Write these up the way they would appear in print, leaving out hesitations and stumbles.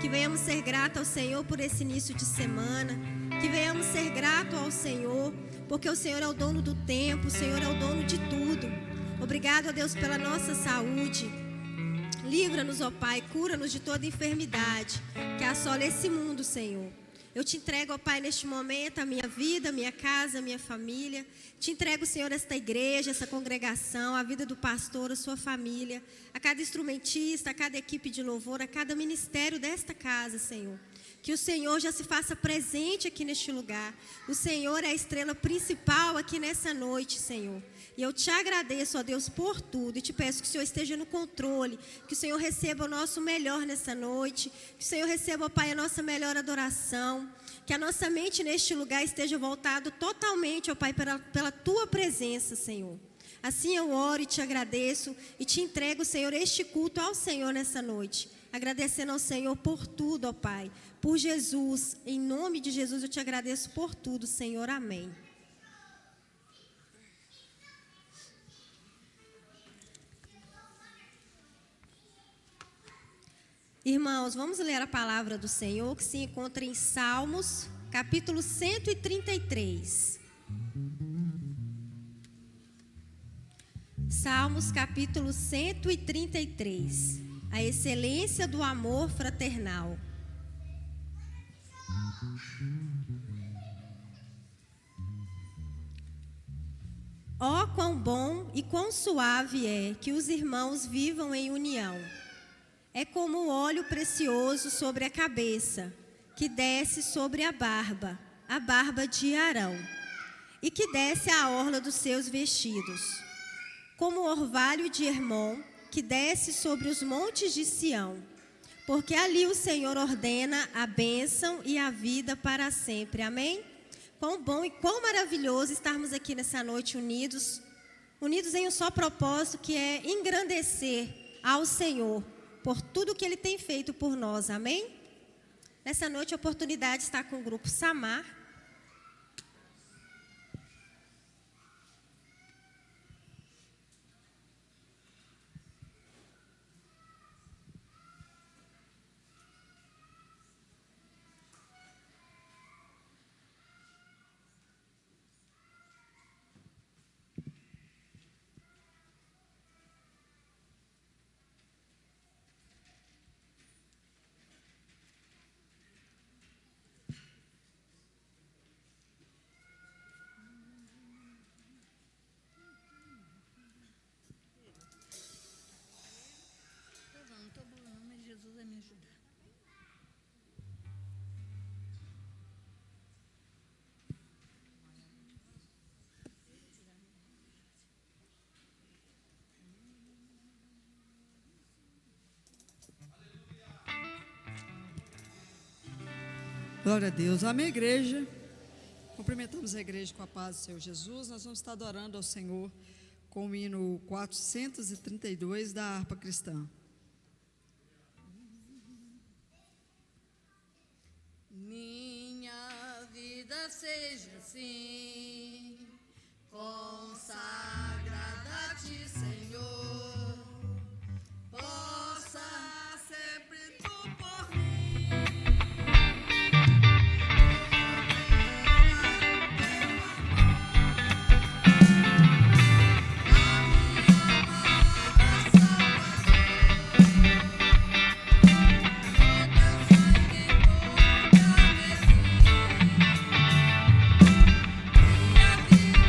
Que venhamos ser gratos ao Senhor por esse início de semana. Que venhamos ser gratos ao Senhor, porque o Senhor é o dono do tempo, o Senhor é o dono de tudo. Obrigado a Deus pela nossa saúde. Livra-nos, ó Pai, cura-nos de toda enfermidade que assola esse mundo, Senhor. Eu te entrego, ó Pai, neste momento, a minha vida, a minha casa, a minha família. Te entrego, Senhor, esta igreja, essa congregação, a vida do pastor, a sua família, a cada instrumentista, a cada equipe de louvor, a cada ministério desta casa, Senhor. Que o Senhor já se faça presente aqui neste lugar. O Senhor é a estrela principal aqui nessa noite, Senhor. E eu te agradeço, ó Deus, por tudo. E te peço que o Senhor esteja no controle. Que o Senhor receba o nosso melhor nessa noite. Que o Senhor receba, ó Pai, a nossa melhor adoração. Que a nossa mente neste lugar esteja voltada totalmente, ó Pai, pela Tua presença, Senhor. Assim eu oro e te agradeço. E te entrego, Senhor, este culto ao Senhor nessa noite. Agradecendo ao Senhor por tudo, ó Pai. Por Jesus. Em nome de Jesus eu te agradeço por tudo, Senhor. Amém. Irmãos, vamos ler a palavra do Senhor que se encontra em Salmos, capítulo 133. Salmos, capítulo 133. A excelência do amor fraternal. Ó, quão bom e quão suave é que os irmãos vivam em união. É como o óleo precioso sobre a cabeça, que desce sobre a barba de Arão, e que desce à orla dos seus vestidos. Como o orvalho de Hermon, que desce sobre os montes de Sião, porque ali o Senhor ordena a bênção e a vida para sempre. Amém? Quão bom e quão maravilhoso estarmos aqui nessa noite unidos em um só propósito, que é engrandecer ao Senhor por tudo que Ele tem feito por nós, amém? Nessa noite a oportunidade está com o grupo Samar. Glória a Deus. Amém, igreja. Cumprimentamos a igreja com a paz do Senhor Jesus. Nós vamos estar adorando ao Senhor com o hino 432 da harpa cristã. Minha vida seja assim, consagrada a Ti, Senhor, possa sempre Tu por mim. Minha vida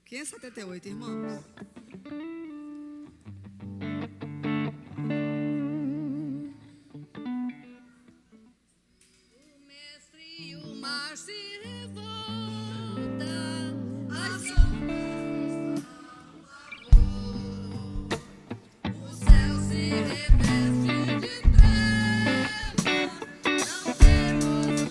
578, irmãos. O mestre e o mar se revolta, as sombras estão a favor, o céu se reveste de treva, não temos um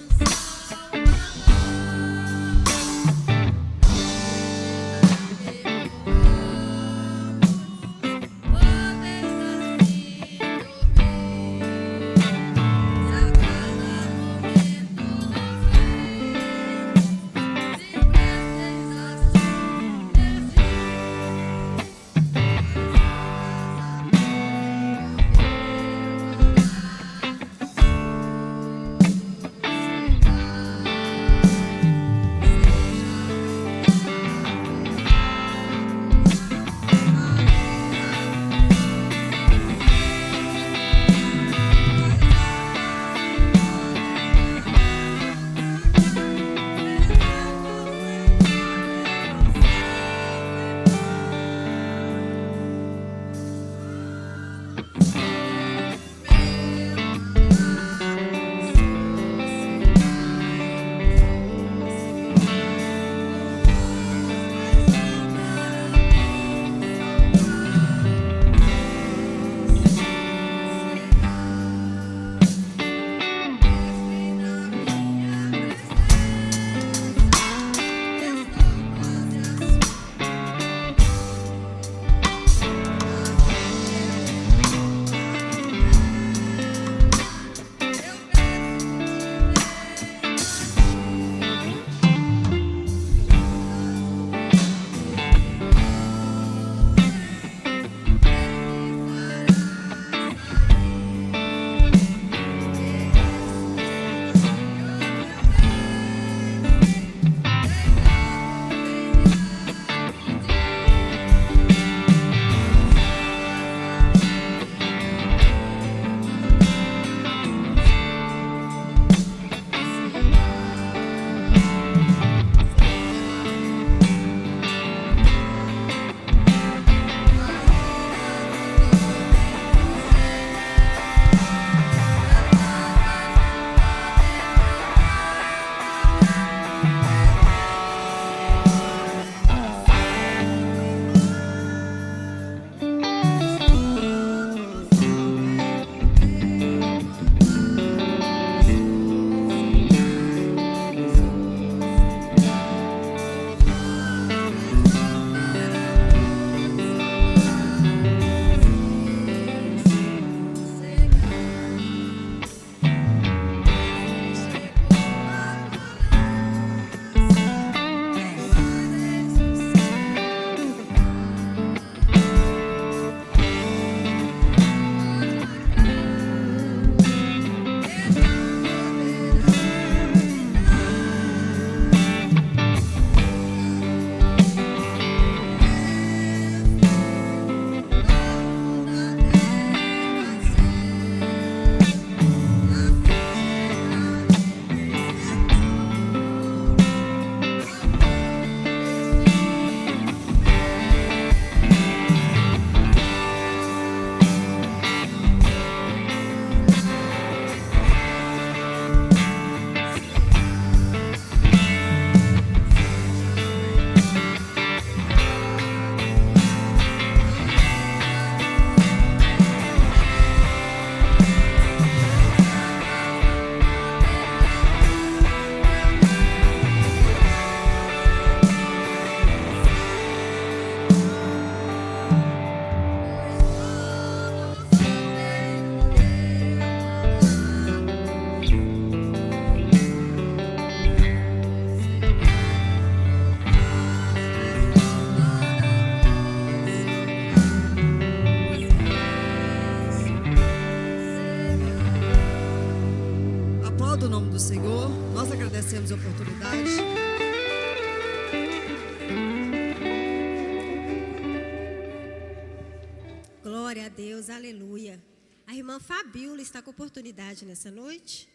agradecemos a oportunidade. Glória a Deus, aleluia. A irmã Fabíola está com oportunidade nessa noite.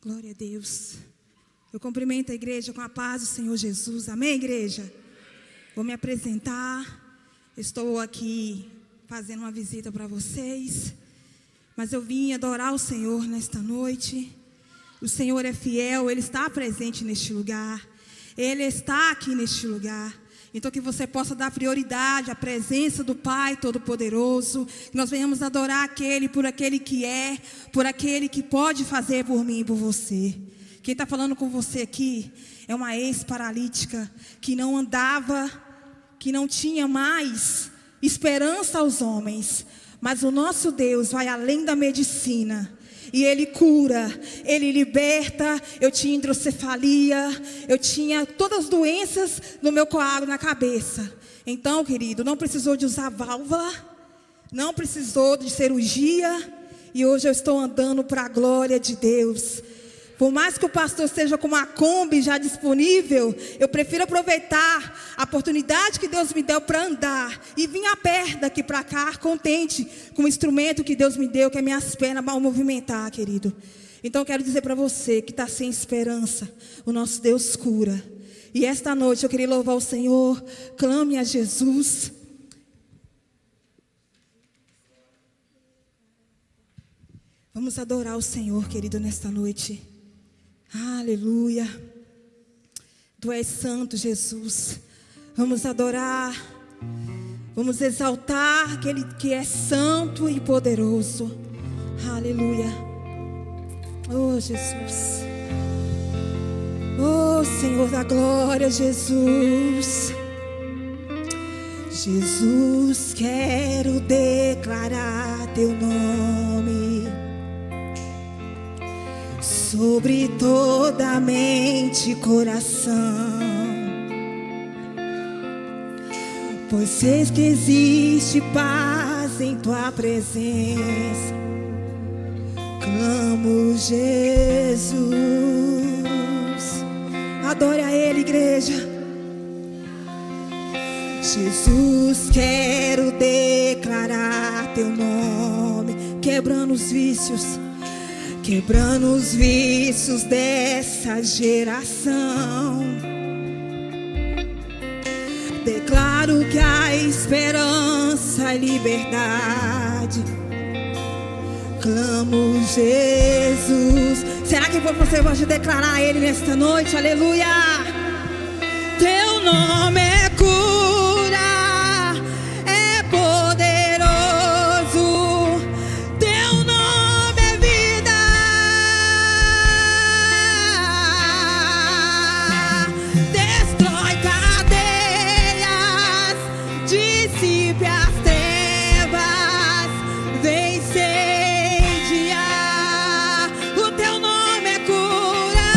Glória a Deus. Eu cumprimento a igreja com a paz do Senhor Jesus. Amém, igreja? Vou me apresentar. Estou aqui fazendo uma visita para vocês. Mas eu vim adorar o Senhor nesta noite. O Senhor é fiel, Ele está presente neste lugar. Ele está aqui neste lugar. Então que você possa dar prioridade à presença do Pai Todo-Poderoso. Que nós venhamos adorar aquele por aquele que é, por aquele que pode fazer por mim e por você. Quem está falando com você aqui é uma ex-paralítica que não andava, que não tinha mais esperança aos homens. Mas o nosso Deus vai além da medicina. E Ele cura, Ele liberta. Eu tinha hidrocefalia, eu tinha todas as doenças no meu coágulo na cabeça. Então, querido, não precisou de usar válvula, não precisou de cirurgia. E hoje eu estou andando para a glória de Deus. Por mais que o pastor esteja com uma Kombi já disponível, eu prefiro aproveitar a oportunidade que Deus me deu para andar e vir a pé daqui para cá, contente com o instrumento que Deus me deu, que é minhas pernas mal movimentar, querido. Então eu quero dizer para você que está sem esperança, o nosso Deus cura. E esta noite eu queria louvar o Senhor, clame a Jesus. Vamos adorar o Senhor, querido, nesta noite. Aleluia. Tu és santo, Jesus. Vamos adorar. Vamos exaltar aquele que é santo e poderoso. Aleluia. Oh, Jesus. Oh, Senhor da glória, Jesus. Jesus, quero declarar teu nome sobre toda a mente e coração, pois sei que existe paz em tua presença. Clamo Jesus. Adore a Ele, igreja. Jesus, quero declarar teu nome, quebrando os vícios, quebrando os vícios dessa geração. Declaro que há esperança e liberdade. Clamo Jesus. Será que você pode declarar a Ele nesta noite? Aleluia. Teu nome é cura, é poderoso. Teu nome é vida. Destrói cadeias, dissipe as trevas, vem incendiar. O teu nome é cura,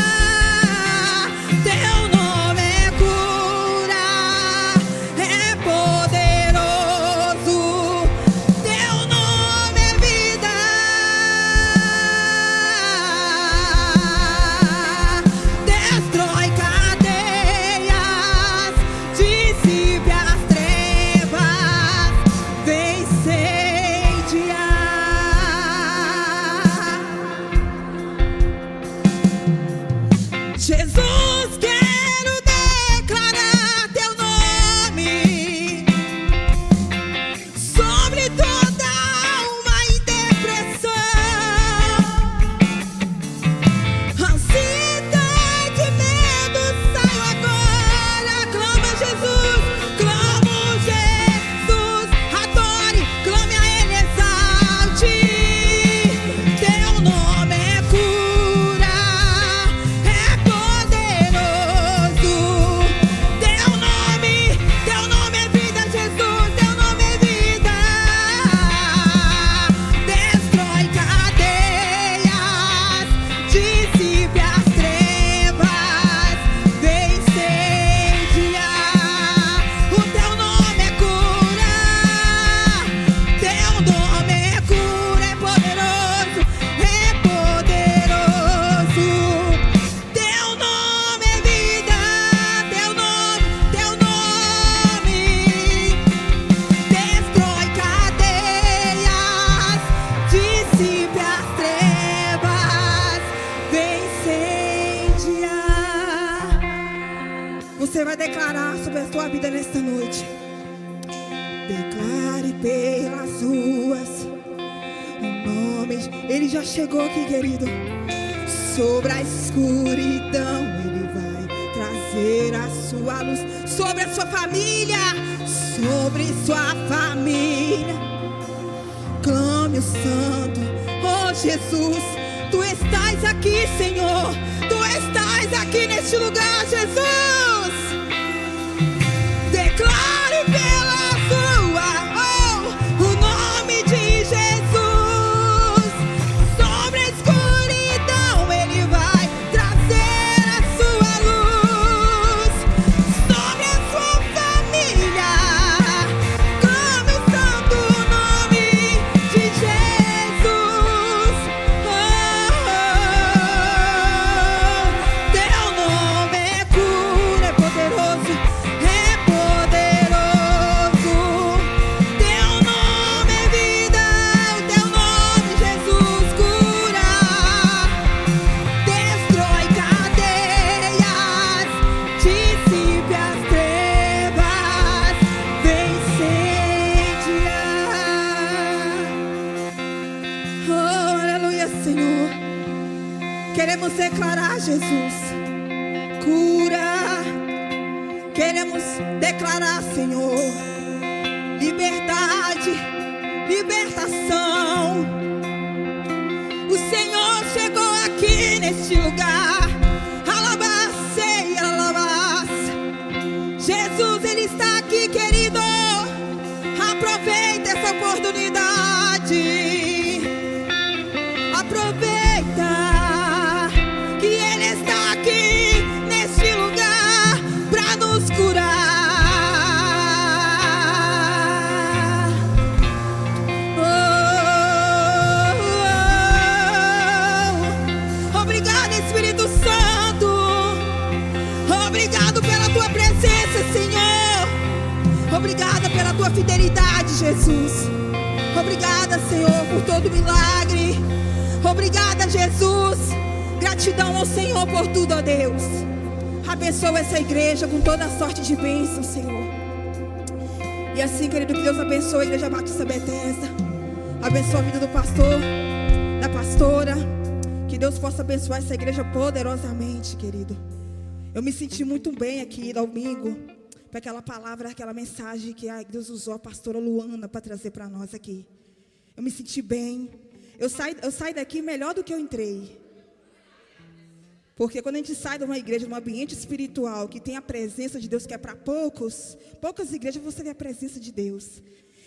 teu nome é cura, Você vai declarar sobre a sua vida nesta noite. Declare pelas ruas o nome. Ele já chegou aqui, querido. Sobre a escuridão Ele vai trazer a sua luz. Sobre a sua família, sobre sua família. Clame o santo. Oh Jesus, Tu estás aqui, Senhor. Tu estás aqui neste lugar, Jesus. Declare pela sua, o nome de Jesus. Sobre a escuridão Ele vai trazer a sua luz. Sobre a sua família, clame o santo nome de Jesus. Teu nome é cura, é poderoso. Queremos declarar, Jesus, cura. Queremos declarar, Senhor, liberdade, libertação. O Senhor chegou aqui neste lugar. Alabacei, alabaça. Jesus, Ele está aqui, querido. Aproveita essa oportunidade. Aproveita. Obrigada pela tua fidelidade, Jesus. Obrigada, Senhor, por todo milagre. Obrigada, Jesus. Gratidão ao Senhor por tudo, ó Deus. Abençoa essa igreja com toda sorte de bênçãos, Senhor. E assim, querido, que Deus abençoe a Igreja Batista Bethesda. Abençoa a vida do pastor, da pastora. Que Deus possa abençoar essa igreja poderosamente, querido. Eu me senti muito bem aqui domingo, para aquela palavra, aquela mensagem que Deus usou a pastora Luana para trazer para nós aqui. Eu me senti bem. Eu saí daqui melhor do que eu entrei. Porque quando a gente sai de uma igreja, de um ambiente espiritual, que tem a presença de Deus, que é para poucas igrejas você vê a presença de Deus.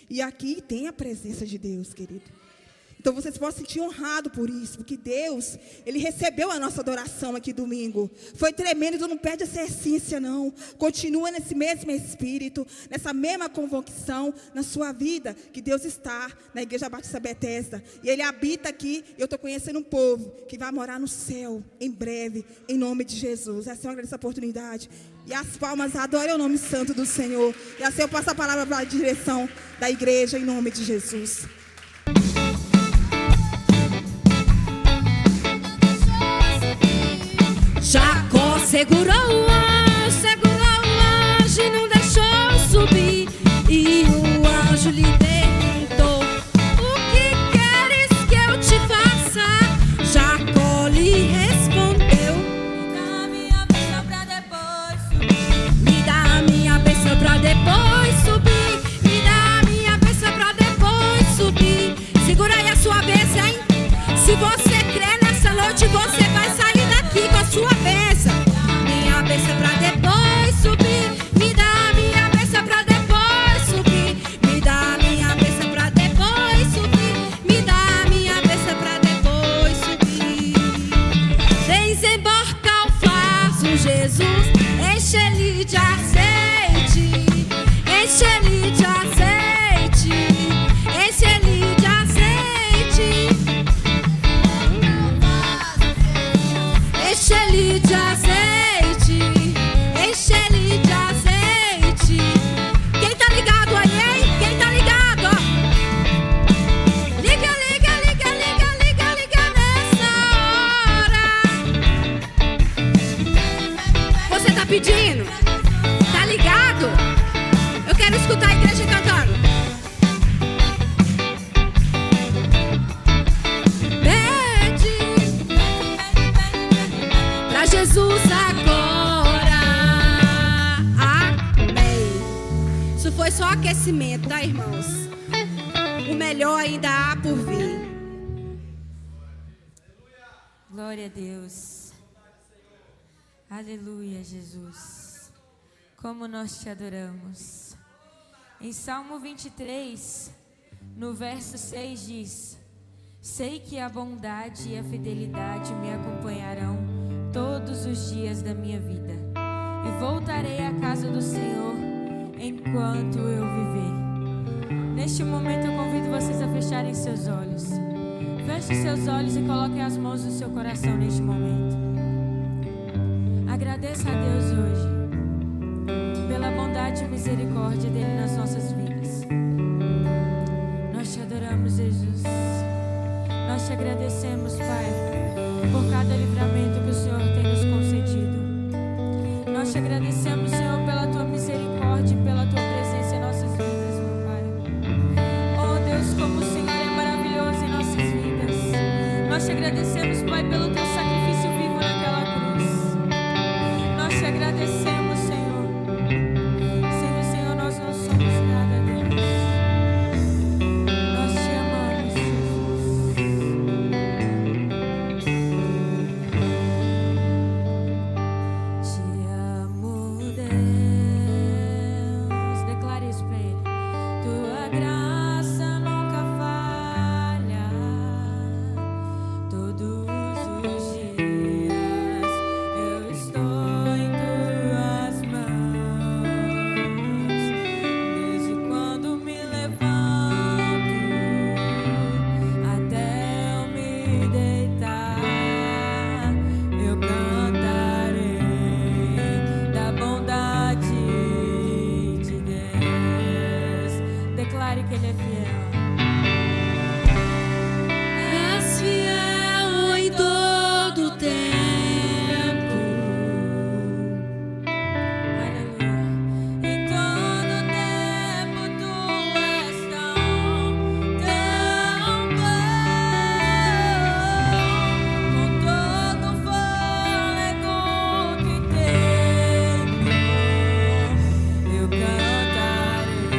E aqui tem a presença de Deus, querido. Então vocês podem se sentir honrados por isso, porque Deus, Ele recebeu a nossa adoração aqui domingo. Foi tremendo, então não perde essa essência não. Continua nesse mesmo espírito, nessa mesma convicção na sua vida, que Deus está na Igreja Batista Bethesda. E Ele habita aqui, e eu estou conhecendo um povo que vai morar no céu em breve, em nome de Jesus. Essa é uma grande oportunidade. E as palmas adorem o nome santo do Senhor. E assim eu passo a palavra para a direção da igreja, em nome de Jesus. Jacó segurou o anjo e não deixou subir. E o anjo lhe perguntou: o que queres que eu te faça? Jacó lhe respondeu: me dá a minha bênção pra depois subir. Me dá a minha bênção pra depois subir. Segura aí a sua bênção, hein? Se você crê nessa noite, você vai sair daqui com a sua bênção. Minha bênção pra depois subir. Me dá a minha bênção pra depois subir. Me dá a minha bênção pra depois subir. Me dá a minha bênção pra depois subir. Desembarca o vaso, Jesus. Enche ele de azeite. Enche ele de azeite. Enche ele de azeite. Enche ele de azeite, enche ele de azeite. Quem tá ligado aí, hein? Quem tá ligado, ó? Liga, liga, liga, liga, liga, liga nessa hora. Você tá pedindo? aquecimento, tá, irmãos? O melhor ainda há por vir. Glória a Deus. Aleluia, Jesus. Como nós te adoramos. Em Salmo 23, no verso 6 diz: sei que a bondade e a fidelidade me acompanharão todos os dias da minha vida, e voltarei à casa do Senhor enquanto eu viver. Neste momento eu convido vocês a fecharem seus olhos. Feche seus olhos e coloquem as mãos no seu coração neste momento. Agradeça a Deus hoje pela bondade e misericórdia dele nas nossas vidas. Nós te adoramos, Jesus. Nós te agradecemos, Pai, por cada livramento que o Senhor tem nos concedido. Nós te agradecemos, Senhor, pela tua misericórdia e pela tua presença em nossas vidas, meu Pai. Oh Deus, como o Senhor é maravilhoso em nossas vidas. Nós te agradecemos, Pai, pelo teu sacrifício vivo naquela cruz. Nós te agradecemos, Senhor. Sem o Senhor nós não somos nada, Deus. Nós te amamos, Jesus. Te amo, Deus. Declare isso pra Ele. Tua graça nunca falha. Todos os dias eu estou em tuas mãos. Desde quando me levanto até eu me deitar, eu cantarei da bondade de Deus. Declare que Ele é fiel. És fiel em todo tempo. Aleluia. Em todo tempo tu és tão bom. Com todo o fôlego que tenho, eu cantarei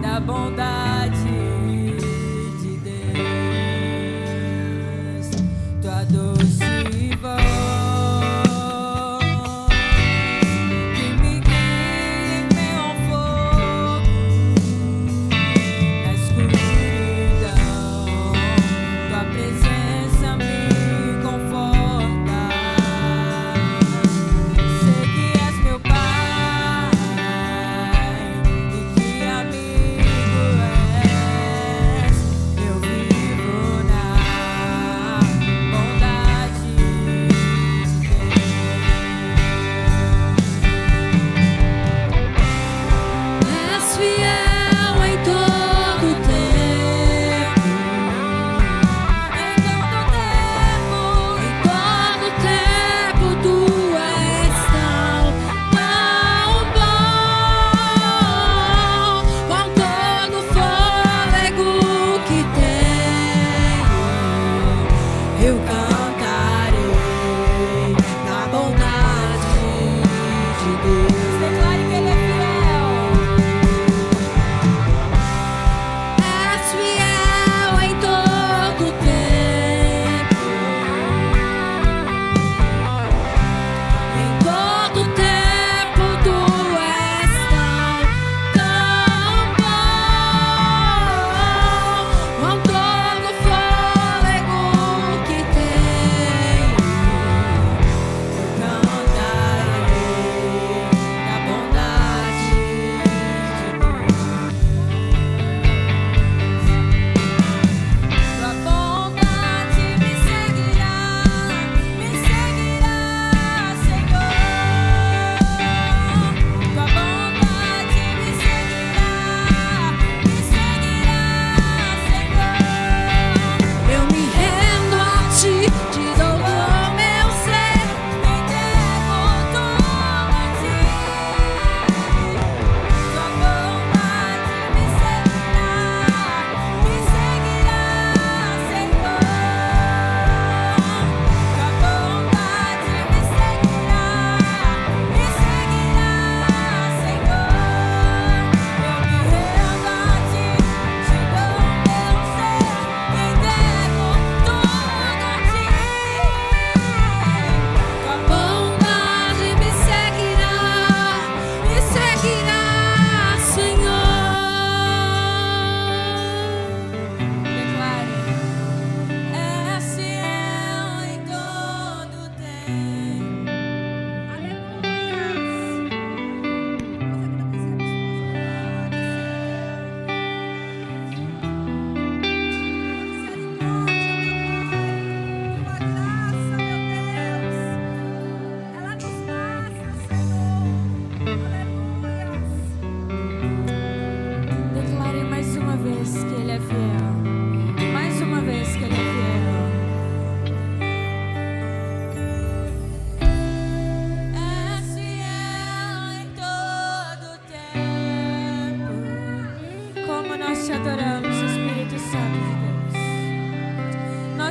da bondade de Deus. Tua doce voz que me guia em meio ao fogo, na escuridão, tua presença me conforta. Sei que és meu Pai e que amigo és. Eu vivo na bondade de Deus. És fiel em todo tempo. Em todo tempo tu és tão bom. Com todo o fôlego que tenho, eu cantarei da bondade de Deus. Declare que Ele é fiel. És fiel em todo tempo. Em todo tempo tu és tão bom. Com todo o fôlego que tenho,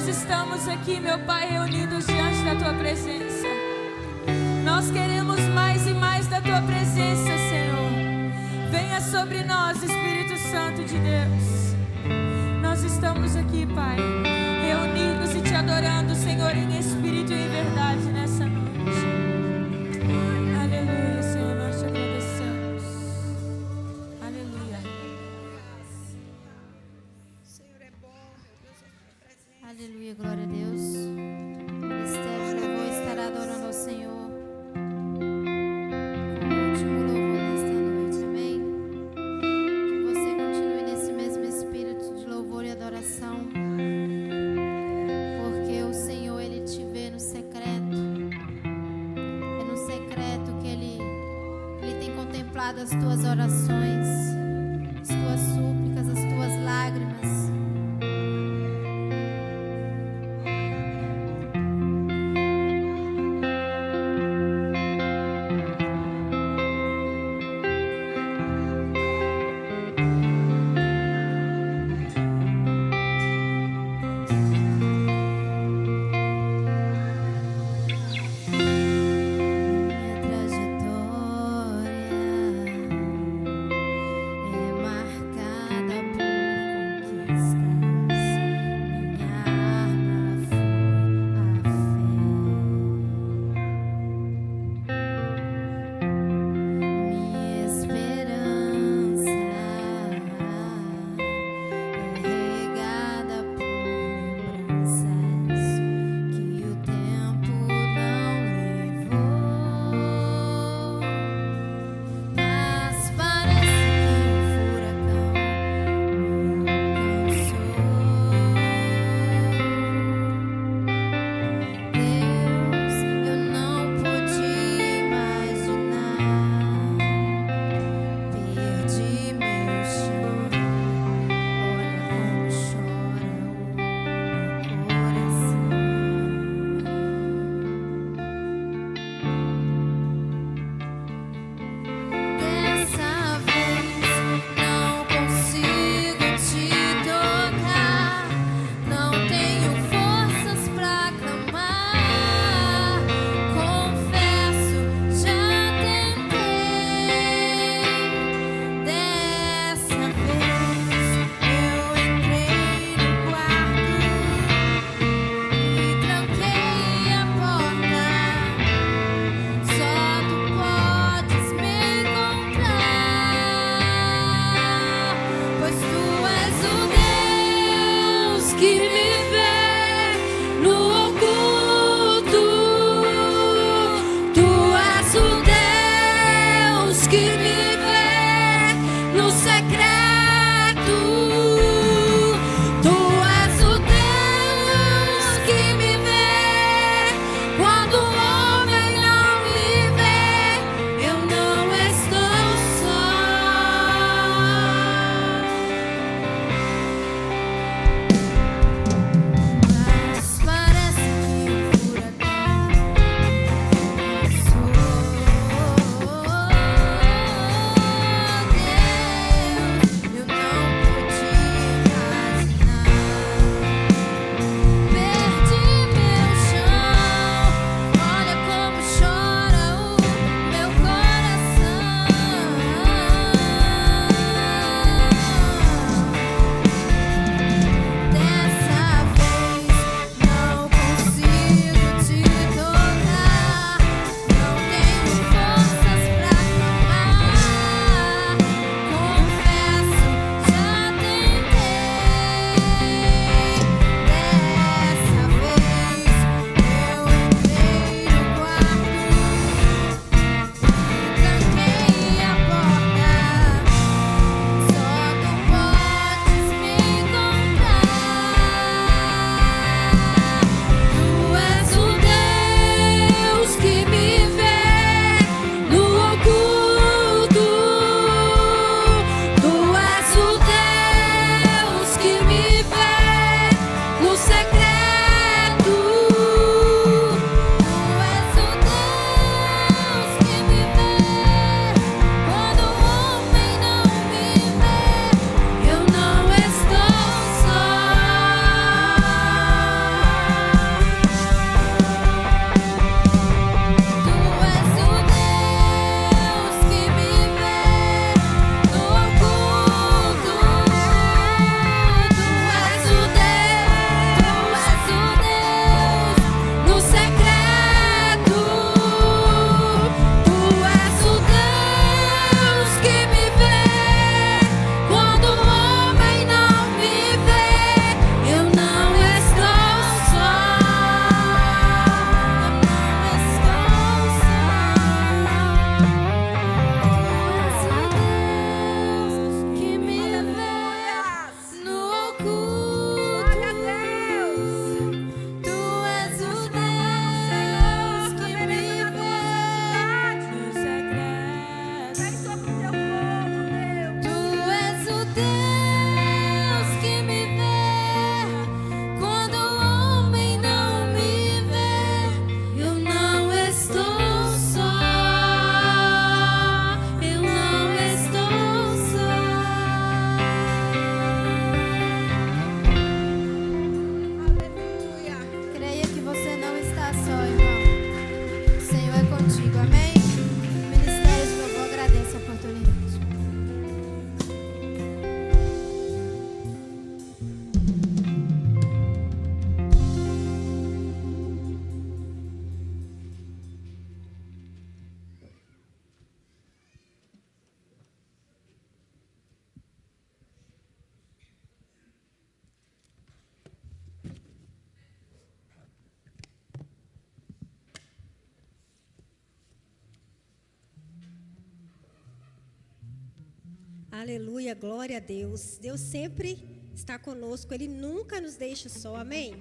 nós estamos aqui, meu Pai, reunidos diante da Tua presença. Nós queremos mais e mais da Tua presença, Senhor. Venha sobre nós, Espírito Santo de Deus. Nós estamos aqui, Pai, reunidos e Te adorando, Senhor, em espírito e em verdade nessa noite. Aleluia, Senhor, nós Te agradecemos. Aleluia. Aleluia, glória a Deus. O ministério de louvor estará adorando ao Senhor com o último louvor nesta noite, amém? Que você continue nesse mesmo espírito de louvor e adoração, porque o Senhor, Ele te vê no secreto. É no secreto que Ele tem contemplado as tuas orações, as tuas súplicas, as tuas lágrimas. Minha trajetória Aleluia, glória a Deus. Deus sempre está conosco, Ele nunca nos deixa só, amém?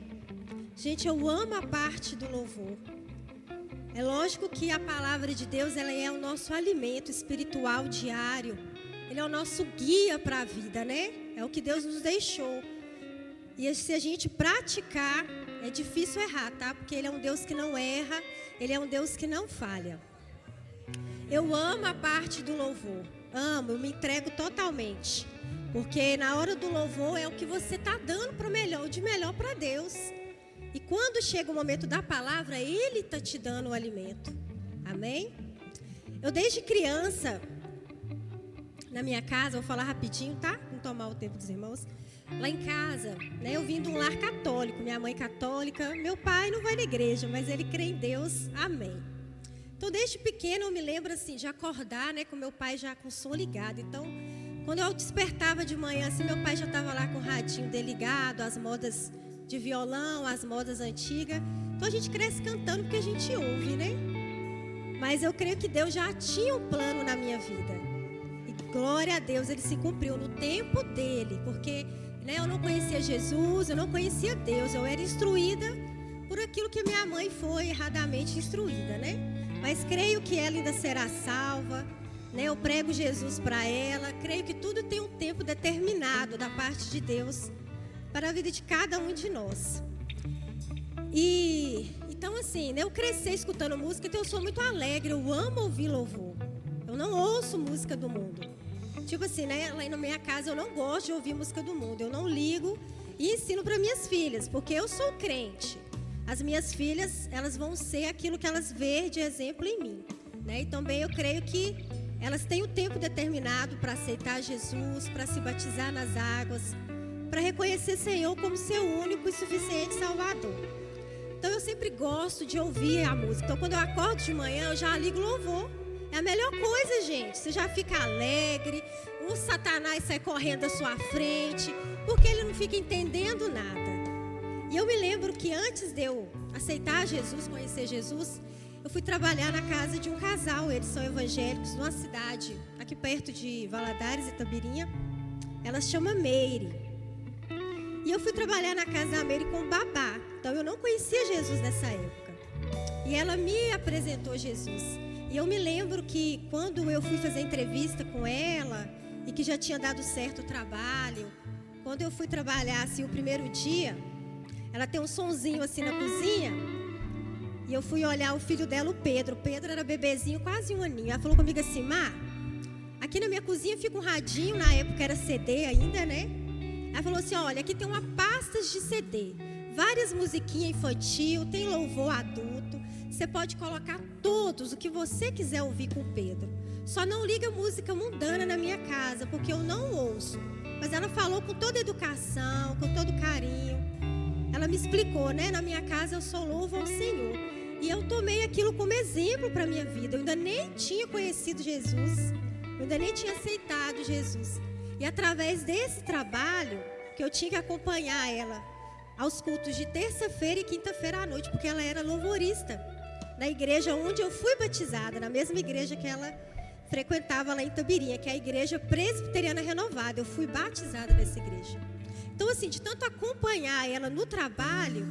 Gente, eu amo a parte do louvor. É lógico que a palavra de Deus, ela é o nosso alimento espiritual diário. Ele é o nosso guia para a vida, né? É o que Deus nos deixou. E se a gente praticar, é difícil errar, tá? Porque Ele é um Deus que não erra, Ele é um Deus que não falha. Eu amo a parte do louvor. Amo, eu me entrego totalmente. Porque na hora do louvor é o que você está dando para o melhor, de melhor para Deus. E quando chega o momento da palavra, Ele está te dando o alimento. Amém? Eu desde criança, na minha casa, vou falar rapidinho, tá? Não tomar o tempo dos irmãos. Lá em casa, né, eu vim de um lar católico, minha mãe católica, meu pai não vai na igreja, mas ele crê em Deus, amém. Então, desde pequena eu me lembro assim, de acordar, né, com meu pai já com o som ligado. Então, quando eu despertava de manhã, assim, meu pai já estava lá com o radinho dele ligado, as modas de violão, as modas antigas. Então, a gente cresce cantando porque a gente ouve, né? Mas eu creio que Deus já tinha um plano na minha vida. E glória a Deus, ele se cumpriu no tempo dele, porque... eu não conhecia Jesus, eu não conhecia Deus, eu era instruída por aquilo que minha mãe foi erradamente instruída, né? Mas creio que ela ainda será salva, né? Eu prego Jesus para ela, creio que tudo tem um tempo determinado da parte de Deus para a vida de cada um de nós. Então assim, né? Eu cresci escutando música, então eu sou muito alegre, eu amo ouvir louvor. Eu não ouço música do mundo. Tipo assim, né? Lá na minha casa eu não gosto de ouvir música do mundo. Eu não ligo e ensino para minhas filhas, porque eu sou crente. As minhas filhas, elas vão ser aquilo que elas veem de exemplo em mim, né? E também eu creio que elas têm um tempo determinado para aceitar Jesus, para se batizar nas águas, para reconhecer o Senhor como seu único e suficiente Salvador. Então eu sempre gosto de ouvir a música. Então quando eu acordo de manhã, eu já ligo louvor. É a melhor coisa, gente. Você já fica alegre. O Satanás sai correndo à sua frente, porque ele não fica entendendo nada. E eu me lembro que antes de eu aceitar Jesus, conhecer Jesus, eu fui trabalhar na casa de um casal. Eles são evangélicos, numa cidade aqui perto de Valadares, Itabirinha. Ela se chama Meire. E eu fui trabalhar na casa da Meire com babá. Então eu não conhecia Jesus nessa época. E ela me apresentou Jesus. E eu me lembro que quando eu fui fazer entrevista com ela, e que já tinha dado certo o trabalho, quando eu fui trabalhar assim o primeiro dia, ela tem um sonzinho assim na cozinha, e eu fui olhar o filho dela, o Pedro. O Pedro era bebezinho, quase 1 aninho. Ela falou comigo assim: Má, aqui na minha cozinha fica um radinho, na época era CD ainda, né? Ela falou assim: olha, aqui tem uma pasta de CD, várias musiquinhas infantil, tem louvor adulto. Você pode colocar todos, o que você quiser ouvir com o Pedro. Só não liga música mundana na minha casa, porque eu não ouço. Mas ela falou com toda educação, com todo carinho. Ela me explicou, né? Na minha casa eu só louvo ao Senhor. E eu tomei aquilo como exemplo para a minha vida. Eu ainda nem tinha conhecido Jesus. Eu ainda nem tinha aceitado Jesus. E através desse trabalho, que eu tinha que acompanhar ela aos cultos de terça-feira e quinta-feira à noite, porque ela era louvorista. Na igreja onde eu fui batizada, na mesma igreja que ela frequentava lá em Itabirinha, que é a Igreja Presbiteriana Renovada. Eu fui batizada nessa igreja. Então, assim, de tanto acompanhar ela no trabalho,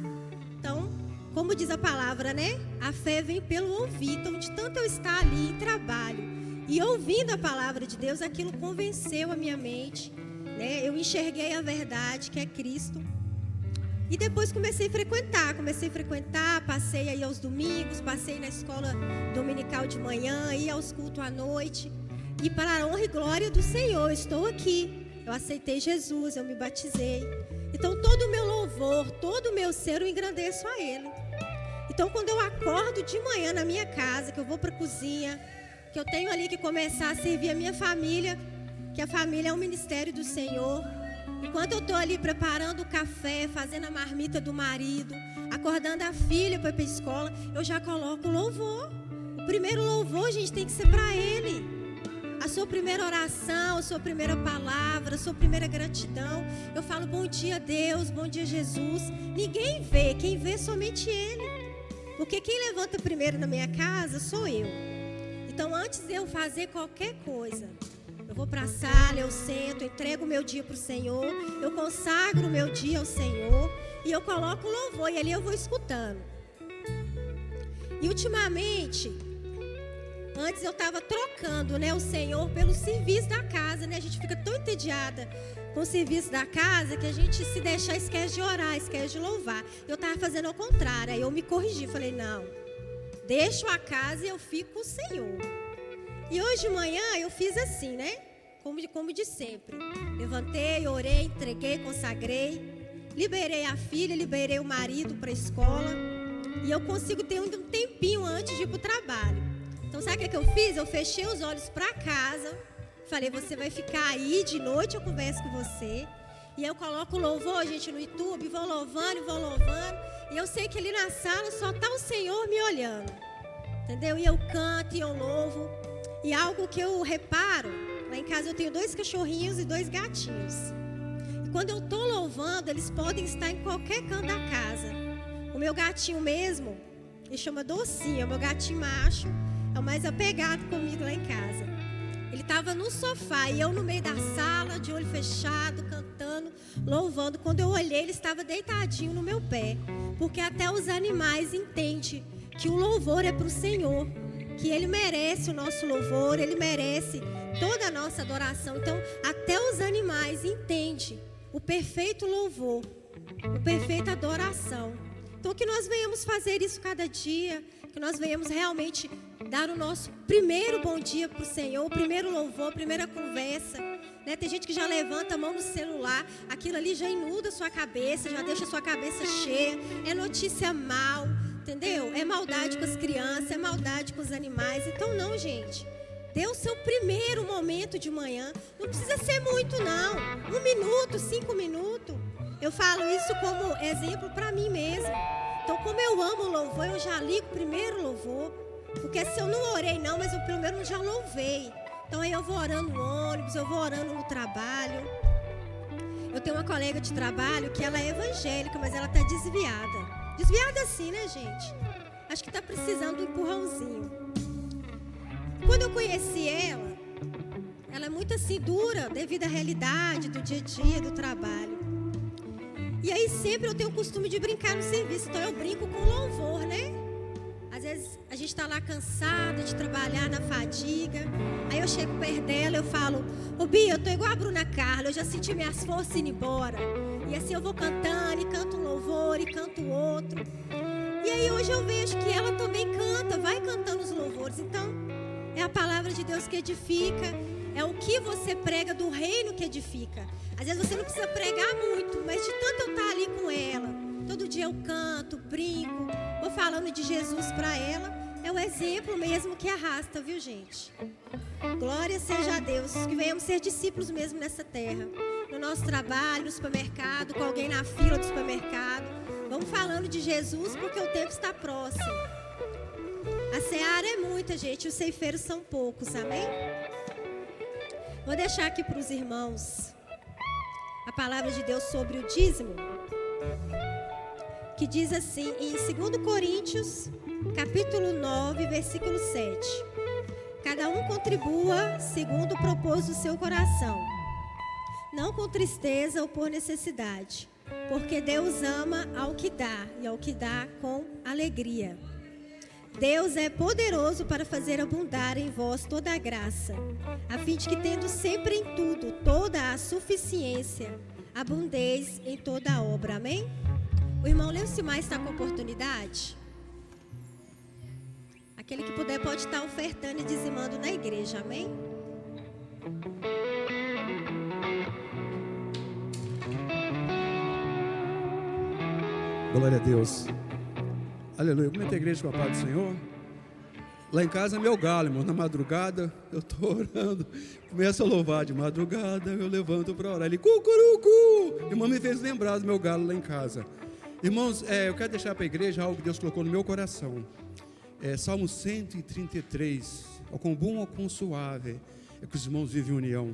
então, como diz a palavra, né? A fé vem pelo ouvir. Então, de tanto eu estar ali em trabalho e ouvindo a palavra de Deus, aquilo convenceu a minha mente, né? Eu enxerguei a verdade, que é Cristo. E depois comecei a frequentar, passei aí aos domingos, passei na escola dominical de manhã, ia aos cultos à noite. E para a honra e glória do Senhor, eu estou aqui. Eu aceitei Jesus, eu me batizei. Então todo o meu louvor, todo o meu ser, eu engrandeço a Ele. Então quando eu acordo de manhã na minha casa, que eu vou para a cozinha, que eu tenho ali que começar a servir a minha família, que a família é um ministério do Senhor. Enquanto eu estou ali preparando o café, fazendo a marmita do marido, acordando a filha para ir para a escola, eu já coloco o louvor. O primeiro louvor, gente, tem que ser para Ele. A sua primeira oração, a sua primeira palavra, a sua primeira gratidão. Eu falo bom dia Deus, bom dia Jesus. Ninguém vê, quem vê é somente Ele. Porque quem levanta primeiro na minha casa sou eu. Então antes de eu fazer qualquer coisa, Eu vou para a sala, eu sento, entrego o meu dia para o Senhor, eu consagro o meu dia ao Senhor e eu coloco o louvor e ali eu vou escutando. E ultimamente, antes eu estava trocando, né, o Senhor pelo serviço da casa, né? A gente fica tão entediada com o serviço da casa que a gente, se deixar, esquece de orar, esquece de louvar. Eu estava fazendo ao contrário, aí eu me corrigi, falei, não, deixo a casa e eu fico com o Senhor. E hoje de manhã eu fiz assim, né? Como de sempre. Levantei, orei, entreguei, consagrei, liberei a filha, liberei o marido para a escola e eu consigo ter um tempinho antes de ir para o trabalho. Então, sabe o que eu fiz? Eu fechei os olhos para casa, falei, você vai ficar aí, de noite eu converso com você. E eu coloco o louvor, gente, no YouTube, vou louvando. E eu sei que ali na sala só está o Senhor me olhando. Entendeu? E eu canto e eu louvo. E algo que eu reparo, lá em casa eu tenho 2 cachorrinhos e 2 gatinhos. E quando eu estou louvando, eles podem estar em qualquer canto da casa. O meu gatinho mesmo, ele chama Docinho, é o meu gatinho macho. É o mais apegado comigo lá em casa. Ele estava no sofá e eu no meio da sala, de olho fechado, cantando, louvando. Quando eu olhei, ele estava deitadinho no meu pé. Porque até os animais entendem que o louvor é para o Senhor. Que Ele merece o nosso louvor, Ele merece toda a nossa adoração. Então, até os animais entendem o perfeito louvor, a perfeita adoração. Então, que nós venhamos fazer isso cada dia, que nós venhamos realmente dar o nosso primeiro bom dia para o Senhor, o primeiro louvor, a primeira conversa. Né? Tem gente que já levanta a mão no celular, aquilo ali já inuda a sua cabeça, já deixa a sua cabeça cheia, é notícia mal, entendeu? É maldade com as crianças, é maldade com os animais. Então não, gente, dê o seu primeiro momento de manhã, não precisa ser muito não, 1 minuto, 5 minutos. Eu falo isso como exemplo para mim mesmo. Então, como eu amo o louvor, eu já ligo o primeiro louvor. Porque se eu não orei não, mas eu pelo menos já louvei. Então aí eu vou orando no ônibus, eu vou orando no trabalho. Eu tenho uma colega de trabalho que ela é evangélica, mas ela está desviada. Desviada assim, né, gente? Acho que está precisando de um empurrãozinho. Quando eu conheci ela é muito assim dura devido à realidade do dia a dia, do trabalho. E aí sempre eu tenho o costume de brincar no serviço, então eu brinco com louvor, né? Às vezes a gente está lá cansada de trabalhar na fadiga, aí eu chego perto dela, eu falo, ô Bia, eu tô igual a Bruna Carla, eu já senti minhas forças indo embora. E assim eu vou cantando, e canto um louvor, e canto outro. E aí hoje eu vejo que ela também canta, vai cantando os louvores. Então é a palavra de Deus que edifica, é o que você prega do reino que edifica. Às vezes você não precisa pregar muito, mas de tanto eu estar ali com ela, todo dia eu canto, brinco, vou falando de Jesus para ela, é o exemplo mesmo que arrasta, viu, gente? Glória seja a Deus, que venhamos ser discípulos mesmo nessa terra, no nosso trabalho, no supermercado, com alguém na fila do supermercado. Vamos falando de Jesus porque o tempo está próximo. A seara é muita, gente, os ceifeiros são poucos, amém? Vou deixar aqui para os irmãos a palavra de Deus sobre o dízimo, que diz assim em 2 Coríntios, capítulo 9, versículo 7. Cada um contribua segundo o propósito do seu coração, não com tristeza ou por necessidade, porque Deus ama ao que dá e ao que dá com alegria. Deus é poderoso para fazer abundar em vós toda a graça, a fim de que, tendo sempre em tudo toda a suficiência, abundeis em toda a obra. Amém? O irmão Leucimar está com oportunidade? Aquele que puder pode estar ofertando e dizimando na igreja. Amém? Glória a Deus. Aleluia. Como é que a igreja com a paz do Senhor? Lá em casa é meu galo, irmão. Na madrugada eu estou orando. Começo a louvar de madrugada, eu levanto para orar. Ele, cucurucu! Irmão, me fez lembrar do meu galo lá em casa. Irmãos, eu quero deixar para a igreja algo que Deus colocou no meu coração. Salmo 133. Ao quão bom, ao quão suave é que os irmãos vivem em união.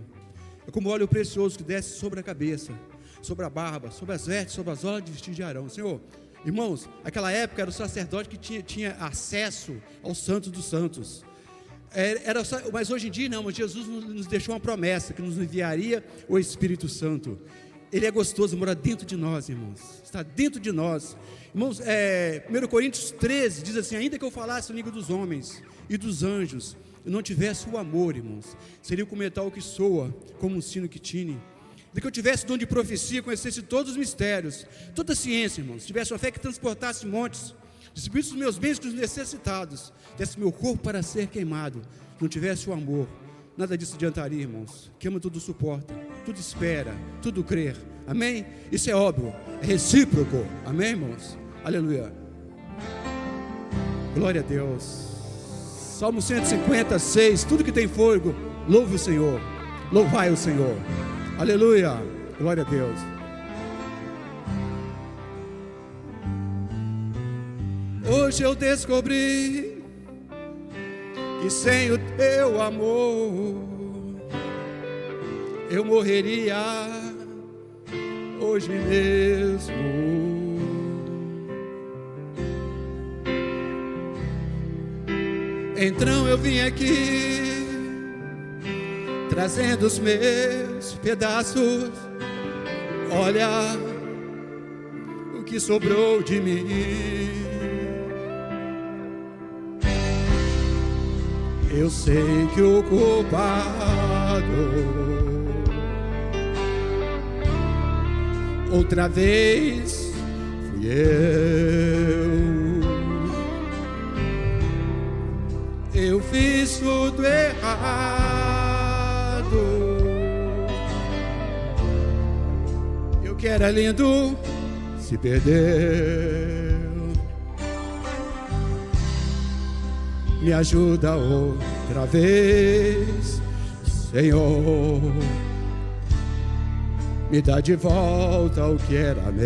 É como óleo precioso que desce sobre a cabeça, sobre a barba, sobre as vestes, sobre as olas de vestir de Arão. Senhor, irmãos, aquela época era o sacerdote que tinha acesso aos santos dos santos. Mas hoje em dia não, mas Jesus nos deixou uma promessa, que nos enviaria o Espírito Santo. Ele é gostoso, mora dentro de nós, irmãos, está dentro de nós. Irmãos, 1 Coríntios 13 diz assim: ainda que eu falasse a língua dos homens e dos anjos, e não tivesse o amor, irmãos, seria como metal que soa, como um sino que tine. De que eu tivesse o dom de profecia, conhecesse todos os mistérios, toda a ciência, irmãos, tivesse uma fé que transportasse montes, distribuísse os meus bens com os necessitados, desse meu corpo para ser queimado, não tivesse o amor, nada disso adiantaria, irmãos. Que ama tudo suporta, tudo espera, tudo crer, amém? Isso é óbvio, é recíproco, amém, irmãos? Aleluia, glória a Deus. Salmo 156, tudo que tem fôlego, louve o Senhor, louvai o Senhor, aleluia, glória a Deus. Hoje eu descobri que sem o teu amor eu morreria hoje mesmo. Então eu vim aqui trazendo os meus pedaços. Olha o que sobrou de mim. Eu sei que o culpado outra vez fui eu. Eu fiz tudo errado. Eu que era lindo se perdeu. Me ajuda outra vez, Senhor. Me dá de volta o que era meu.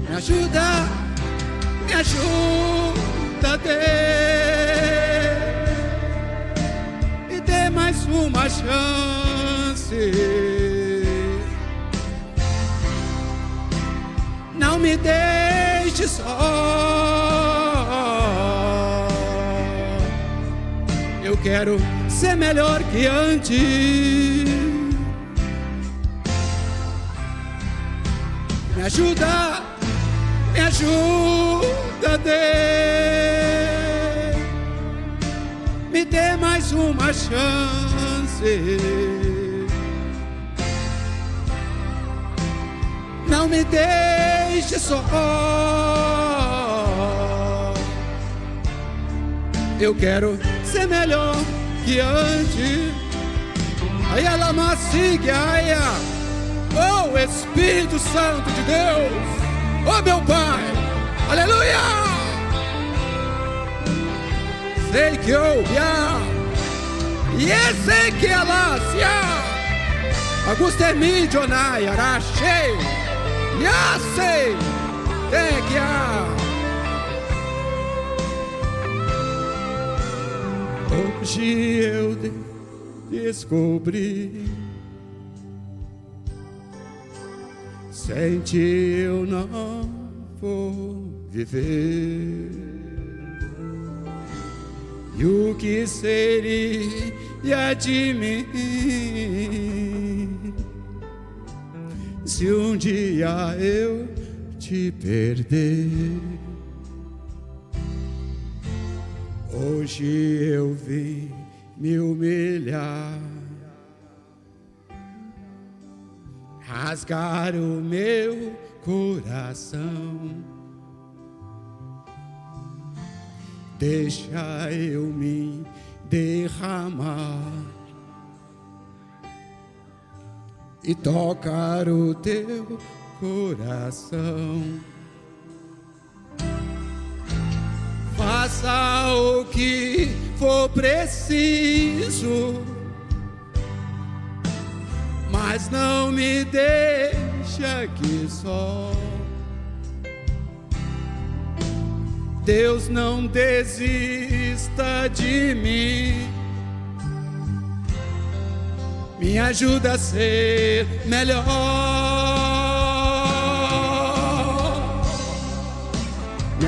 Me ajuda a ter e ter mais uma chance. Não me deixe só. Eu quero ser melhor que antes. Me ajuda a ter, me dê mais uma chance. Não me deixe só. Eu quero ser melhor que antes. Aí ela macia, oh Espírito Santo de Deus, oh meu Pai, aleluia. Sei que eu e esse que ela se Augusto Midionai Arachei Yasei tem que hoje eu descobri, sem ti eu não vou viver. E o que seria de mim se um dia eu te perder? Hoje eu vim me humilhar, rasgar o meu coração. Deixa eu me derramar e tocar o teu coração. Faça o que for preciso, mas não me deixe aqui só. Deus, não desista de mim. Me ajuda a ser melhor. Me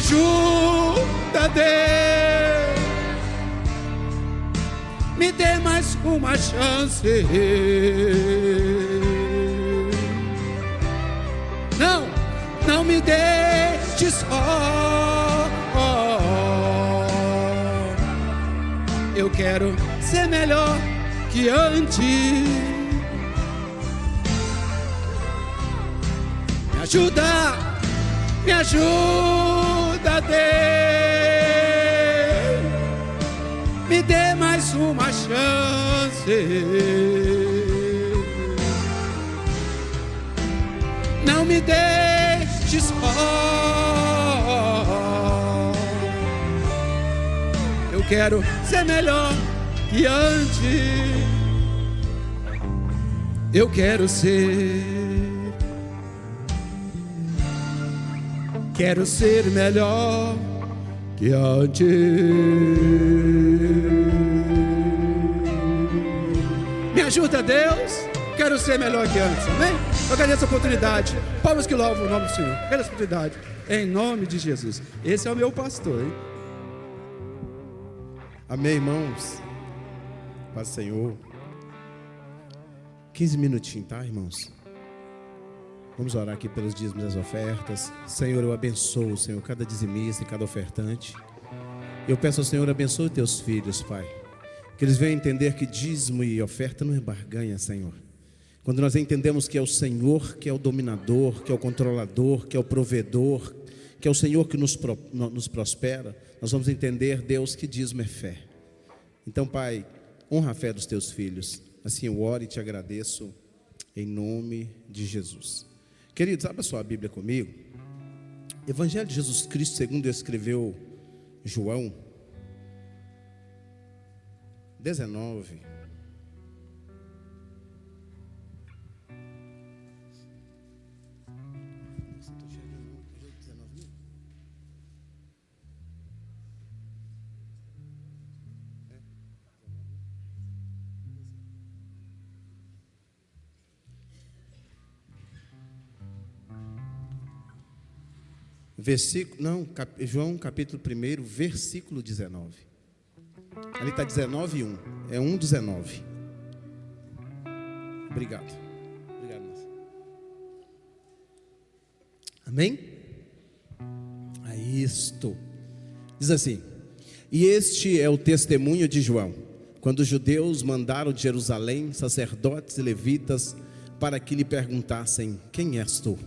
ajuda, Deus. Me dê mais uma chance. Não me deixe só. Eu quero ser melhor que antes. Me ajuda, Deus. Me dê mais uma chance. Não me deixe só. Eu quero ser melhor que antes. Eu quero ser. Quero ser melhor que antes. Me ajuda, Deus. Quero ser melhor que antes, amém? Eu agradeço a oportunidade. Palmas que louvam o nome do Senhor. Agradeço a oportunidade, em nome de Jesus. Esse é o meu pastor, hein? Amém, irmãos? Paz do Senhor. 15 minutinhos, tá, irmãos? Vamos orar aqui pelos dízimos e as ofertas. Senhor, eu abençoo, Senhor, cada dizimista e cada ofertante. Eu peço ao Senhor, abençoe teus filhos, Pai. Que eles venham entender que dízimo e oferta não é barganha, Senhor. Quando nós entendemos que é o Senhor que é o dominador, que é o controlador, que é o provedor, que é o Senhor que nos prospera, nós vamos entender, Deus, que dízimo é fé. Então, Pai, honra a fé dos teus filhos. Assim eu oro e te agradeço, em nome de Jesus. Queridos, abra sua Bíblia comigo. Evangelho de Jesus Cristo, segundo escreveu João 19. João capítulo 1, versículo 19. Ali está 19:1. É 1:19. Obrigado. Obrigado, moça. Amém? Isto. Diz assim: e este é o testemunho de João, quando os judeus mandaram de Jerusalém sacerdotes e levitas para que lhe perguntassem: quem és tu?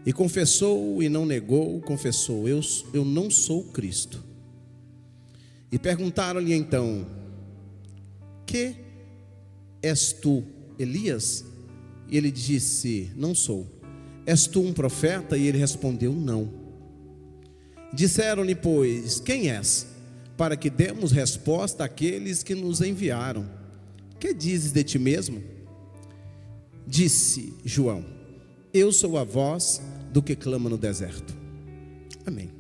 E confessou e não negou, confessou: eu não sou Cristo. E perguntaram-lhe então: que és tu, Elias? E ele disse: não sou. És tu um profeta? E ele respondeu: não. Disseram-lhe, pois, quem és? Para que demos resposta àqueles que nos enviaram. Que dizes de ti mesmo? Disse João: eu sou a voz do que clama no deserto. Amém.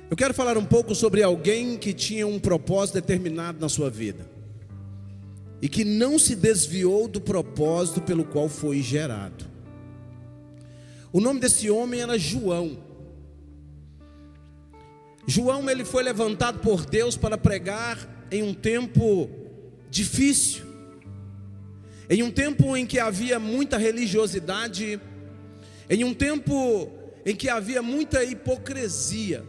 Eu quero falar um pouco sobre alguém que tinha um propósito determinado na sua vida e que não se desviou do propósito pelo qual foi gerado. O nome desse homem era João. João, ele foi levantado por Deus para pregar em um tempo difícil, em um tempo em que havia muita religiosidade, em um tempo em que havia muita hipocrisia.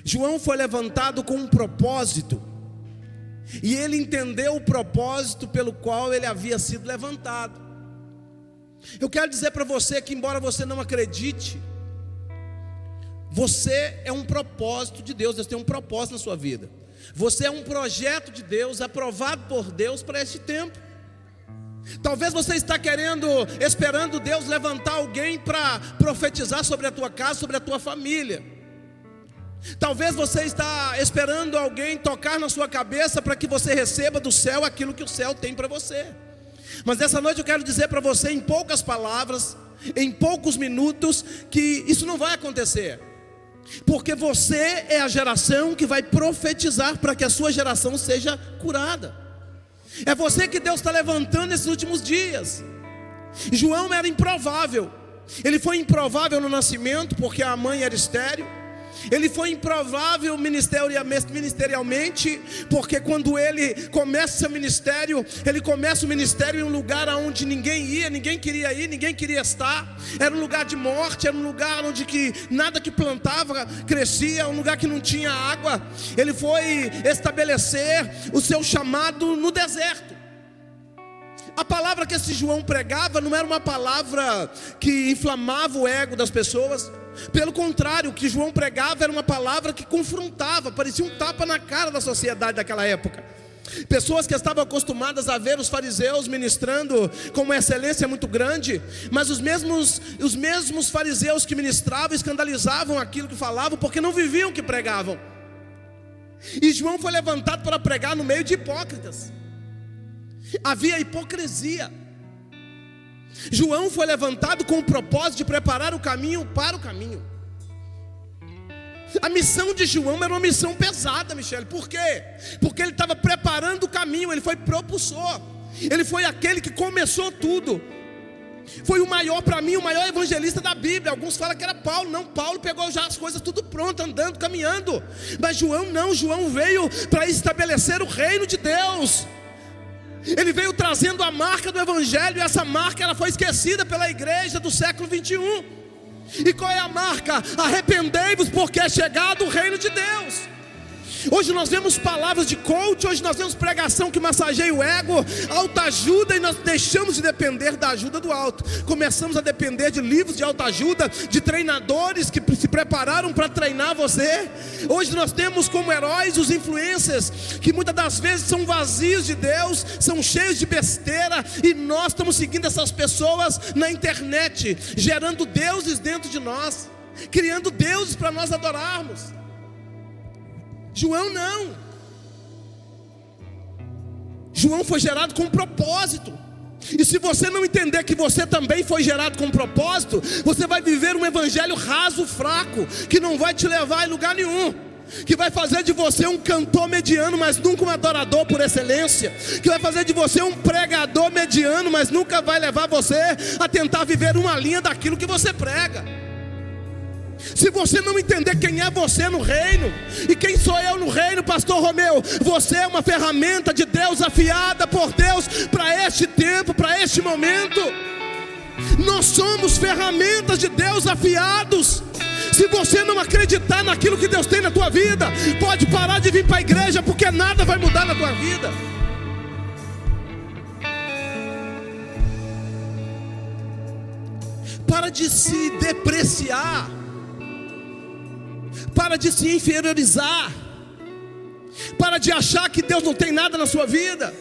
João foi levantado com um propósito, e ele entendeu o propósito pelo qual ele havia sido levantado. Eu quero dizer para você que, embora você não acredite, você é um propósito de Deus. Deus tem um propósito na sua vida. Você é um projeto de Deus, aprovado por Deus para este tempo. Talvez você está esperando Deus levantar alguém para profetizar sobre a tua casa, sobre a tua família. Talvez você está esperando alguém tocar na sua cabeça para que você receba do céu aquilo que o céu tem para você. Mas nessa noite eu quero dizer para você, em poucas palavras, em poucos minutos, que isso não vai acontecer. Porque você é a geração que vai profetizar para que a sua geração seja curada. É você que Deus está levantando nesses últimos dias. João era improvável. Ele foi improvável no nascimento, porque a mãe era estéril. Ele foi improvável ministerialmente, porque quando ele começa seu ministério, ele começa o ministério em um lugar onde ninguém ia, ninguém queria ir, ninguém queria estar. Era um lugar de morte, era um lugar onde nada que plantava crescia, um lugar que não tinha água. Ele foi estabelecer o seu chamado no deserto. A palavra que esse João pregava não era uma palavra que inflamava o ego das pessoas. Pelo contrário, o que João pregava era uma palavra que confrontava, parecia um tapa na cara da sociedade daquela época. Pessoas que estavam acostumadas a ver os fariseus ministrando com uma excelência muito grande, mas os mesmos fariseus que ministravam escandalizavam aquilo que falavam, porque não viviam o que pregavam. E João foi levantado para pregar no meio de hipócritas. Havia hipocrisia. João foi levantado com o propósito de preparar o caminho para o caminho. A missão de João era uma missão pesada, Michele. Por quê? Porque ele estava preparando o caminho. Ele foi propulsor. Ele foi aquele que começou tudo. Foi o maior, para mim, o maior evangelista da Bíblia. Alguns falam que era Paulo. Não, Paulo pegou já as coisas tudo pronto, andando, caminhando. Mas João não, João veio para estabelecer o reino de Deus. Ele veio trazendo a marca do Evangelho, e essa marca ela foi esquecida pela igreja do século 21. E qual é a marca? Arrependei-vos, porque é chegado o reino de Deus. Hoje nós vemos palavras de coach, hoje nós vemos pregação que massageia o ego, autoajuda, e nós deixamos de depender da ajuda do alto. Começamos a depender de livros de autoajuda, de treinadores que se prepararam para treinar você. Hoje nós temos como heróis os influencers, que muitas das vezes são vazios de Deus, são cheios de besteira, e nós estamos seguindo essas pessoas na internet, gerando deuses dentro de nós, criando deuses para nós adorarmos. João não. João foi gerado com propósito. E se você não entender que você também foi gerado com propósito, você vai viver um evangelho raso, fraco, que não vai te levar em lugar nenhum, que vai fazer de você um cantor mediano, mas nunca um adorador por excelência, que vai fazer de você um pregador mediano, mas nunca vai levar você a tentar viver uma linha daquilo que você prega. Se você não entender quem é você no reino, e quem sou eu no reino, pastor Romeu, você é uma ferramenta de Deus, afiada por Deus para este tempo, para este momento. Nós somos ferramentas de Deus afiados. Se você não acreditar naquilo que Deus tem na tua vida, pode parar de vir para a igreja, porque nada vai mudar na tua vida. Para de se depreciar, para de se inferiorizar, para de achar que Deus não tem nada na sua vida,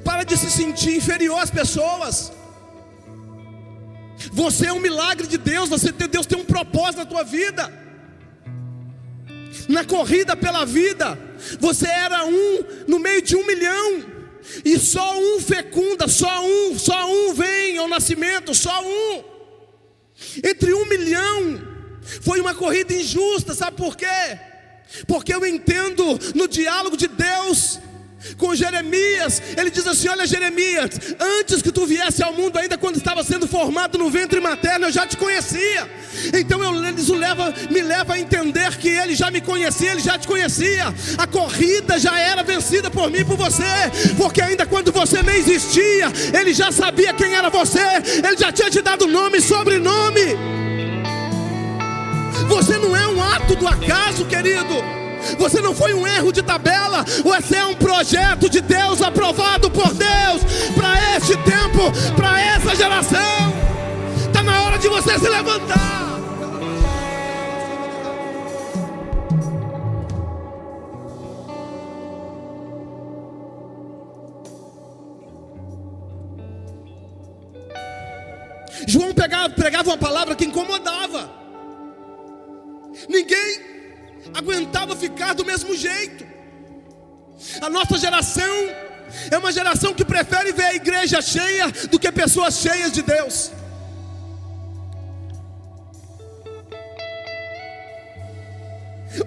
para de se sentir inferior às pessoas. Você é um milagre de Deus. Deus tem um propósito na tua vida. Na corrida pela vida, você era um no meio de 1 milhão, e só um fecunda, só um vem ao nascimento, só um. Entre 1 milhão, foi uma corrida injusta, sabe por quê? Porque eu entendo no diálogo de Deus com Jeremias, ele diz assim: olha Jeremias, antes que tu viesse ao mundo, ainda quando estava sendo formado no ventre materno, eu já te conhecia. Então isso me leva a entender que ele já me conhecia, ele já te conhecia. A corrida já era vencida por mim e por você, porque ainda quando você nem existia, ele já sabia quem era você, ele já tinha te dado nome e sobrenome. Você não é um ato do acaso, querido. Você não foi um erro de tabela. Você é um projeto de Deus, aprovado por Deus para este tempo, para essa geração. Está na hora de você se levantar. João pregava uma palavra que incomodava. Ninguém aguentava ficar do mesmo jeito. A nossa geração é uma geração que prefere ver a igreja cheia do que pessoas cheias de Deus.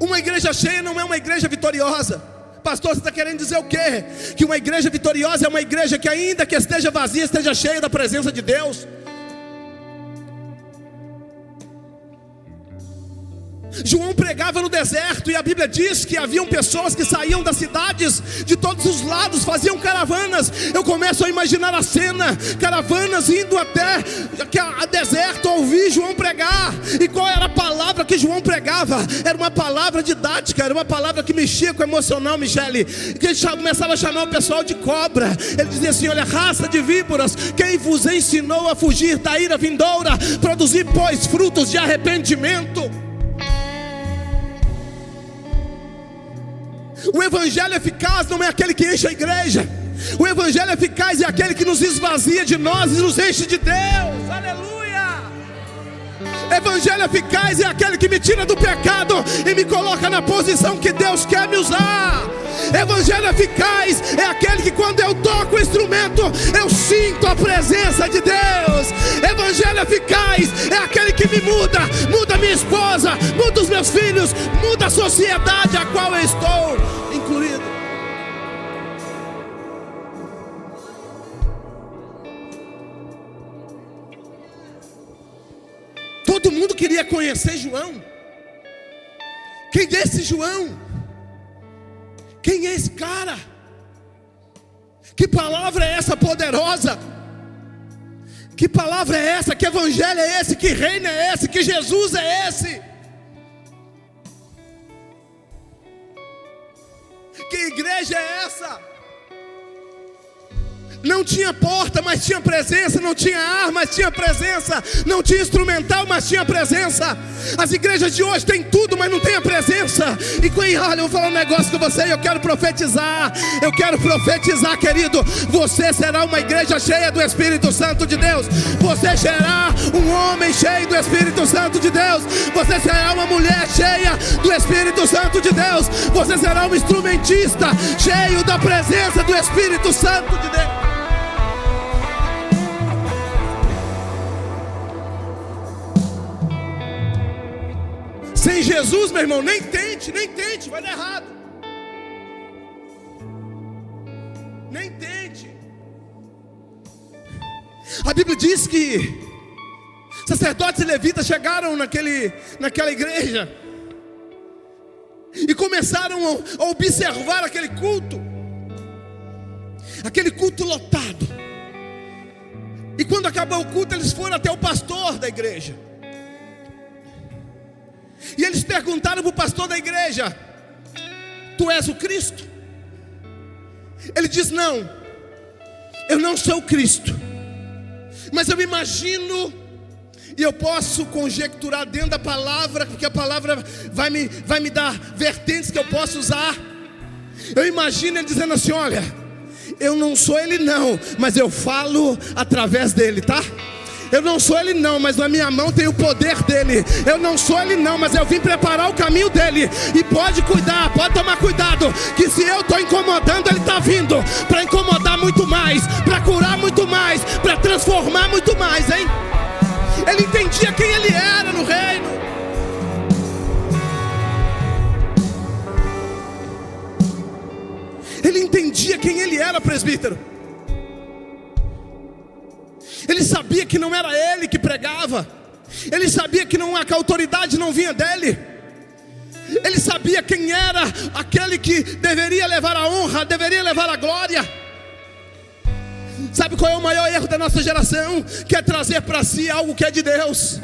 Uma igreja cheia não é uma igreja vitoriosa. Pastor, você está querendo dizer o quê? Que uma igreja vitoriosa é uma igreja que, ainda que esteja vazia, esteja cheia da presença de Deus? João pregava no deserto, e a Bíblia diz que haviam pessoas que saíam das cidades de todos os lados, faziam caravanas. Eu começo a imaginar a cena, caravanas indo até a deserto ouvir João pregar. E qual era a palavra que João pregava? Era uma palavra didática, era uma palavra que mexia com o emocional, Michele, que ele começava a chamar o pessoal de cobra. Ele dizia assim: olha, raça de víboras, quem vos ensinou a fugir da ira vindoura? Produzir, pois, frutos de arrependimento. O evangelho eficaz não é aquele que enche a igreja. O evangelho eficaz é aquele que nos esvazia de nós e nos enche de Deus. Aleluia. Evangelho eficaz é aquele que me tira do pecado e me coloca na posição que Deus quer me usar. Evangelho eficaz é aquele que quando eu toco o instrumento, eu sinto a presença de Deus. Evangelho eficaz é aquele que me muda, muda minha esposa, muda os meus filhos, muda a sociedade a qual eu estou incluído. Todo mundo queria conhecer João. Quem é esse João? Quem é esse cara? Que palavra é essa poderosa? Que palavra é essa? Que evangelho é esse? Que reino é esse? Que Jesus é esse? Que igreja é essa? Não tinha porta, mas tinha presença. Não tinha ar, mas tinha presença. Não tinha instrumental, mas tinha presença. As igrejas de hoje têm tudo, mas não tem a presença. E olha, eu vou falar um negócio com você. Eu quero profetizar. Eu quero profetizar, querido. Você será uma igreja cheia do Espírito Santo de Deus. Você será um homem cheio do Espírito Santo de Deus. Você será uma mulher cheia do Espírito Santo de Deus. Você será um instrumentista cheio da presença do Espírito Santo de Deus. Sem Jesus, meu irmão, nem tente, vai dar errado. Nem tente. A Bíblia diz que sacerdotes e levitas chegaram naquela igreja e começaram a observar aquele culto lotado. E quando acabou o culto, eles foram até o pastor da igreja. E eles perguntaram para o pastor da igreja: tu és o Cristo? Ele diz: não, eu não sou o Cristo, mas eu imagino, e eu posso conjecturar dentro da palavra, porque a palavra vai me dar vertentes que eu posso usar. Eu imagino ele dizendo assim: olha, eu não sou ele não, mas eu falo através dele, tá? Eu não sou ele não, mas na minha mão tem o poder dele. Eu não sou ele não, mas eu vim preparar o caminho dele. E pode cuidar, pode tomar cuidado, que se eu estou incomodando, ele está vindo para incomodar muito mais, para curar muito mais, para transformar muito mais, hein? Ele entendia quem ele era no reino. Ele entendia quem ele era, presbítero. Ele sabia que não era ele que pregava. Ele sabia que a autoridade não vinha dele. Ele sabia quem era aquele que deveria levar a honra, deveria levar a glória. Sabe qual é o maior erro da nossa geração? Quer trazer para si algo que é de Deus.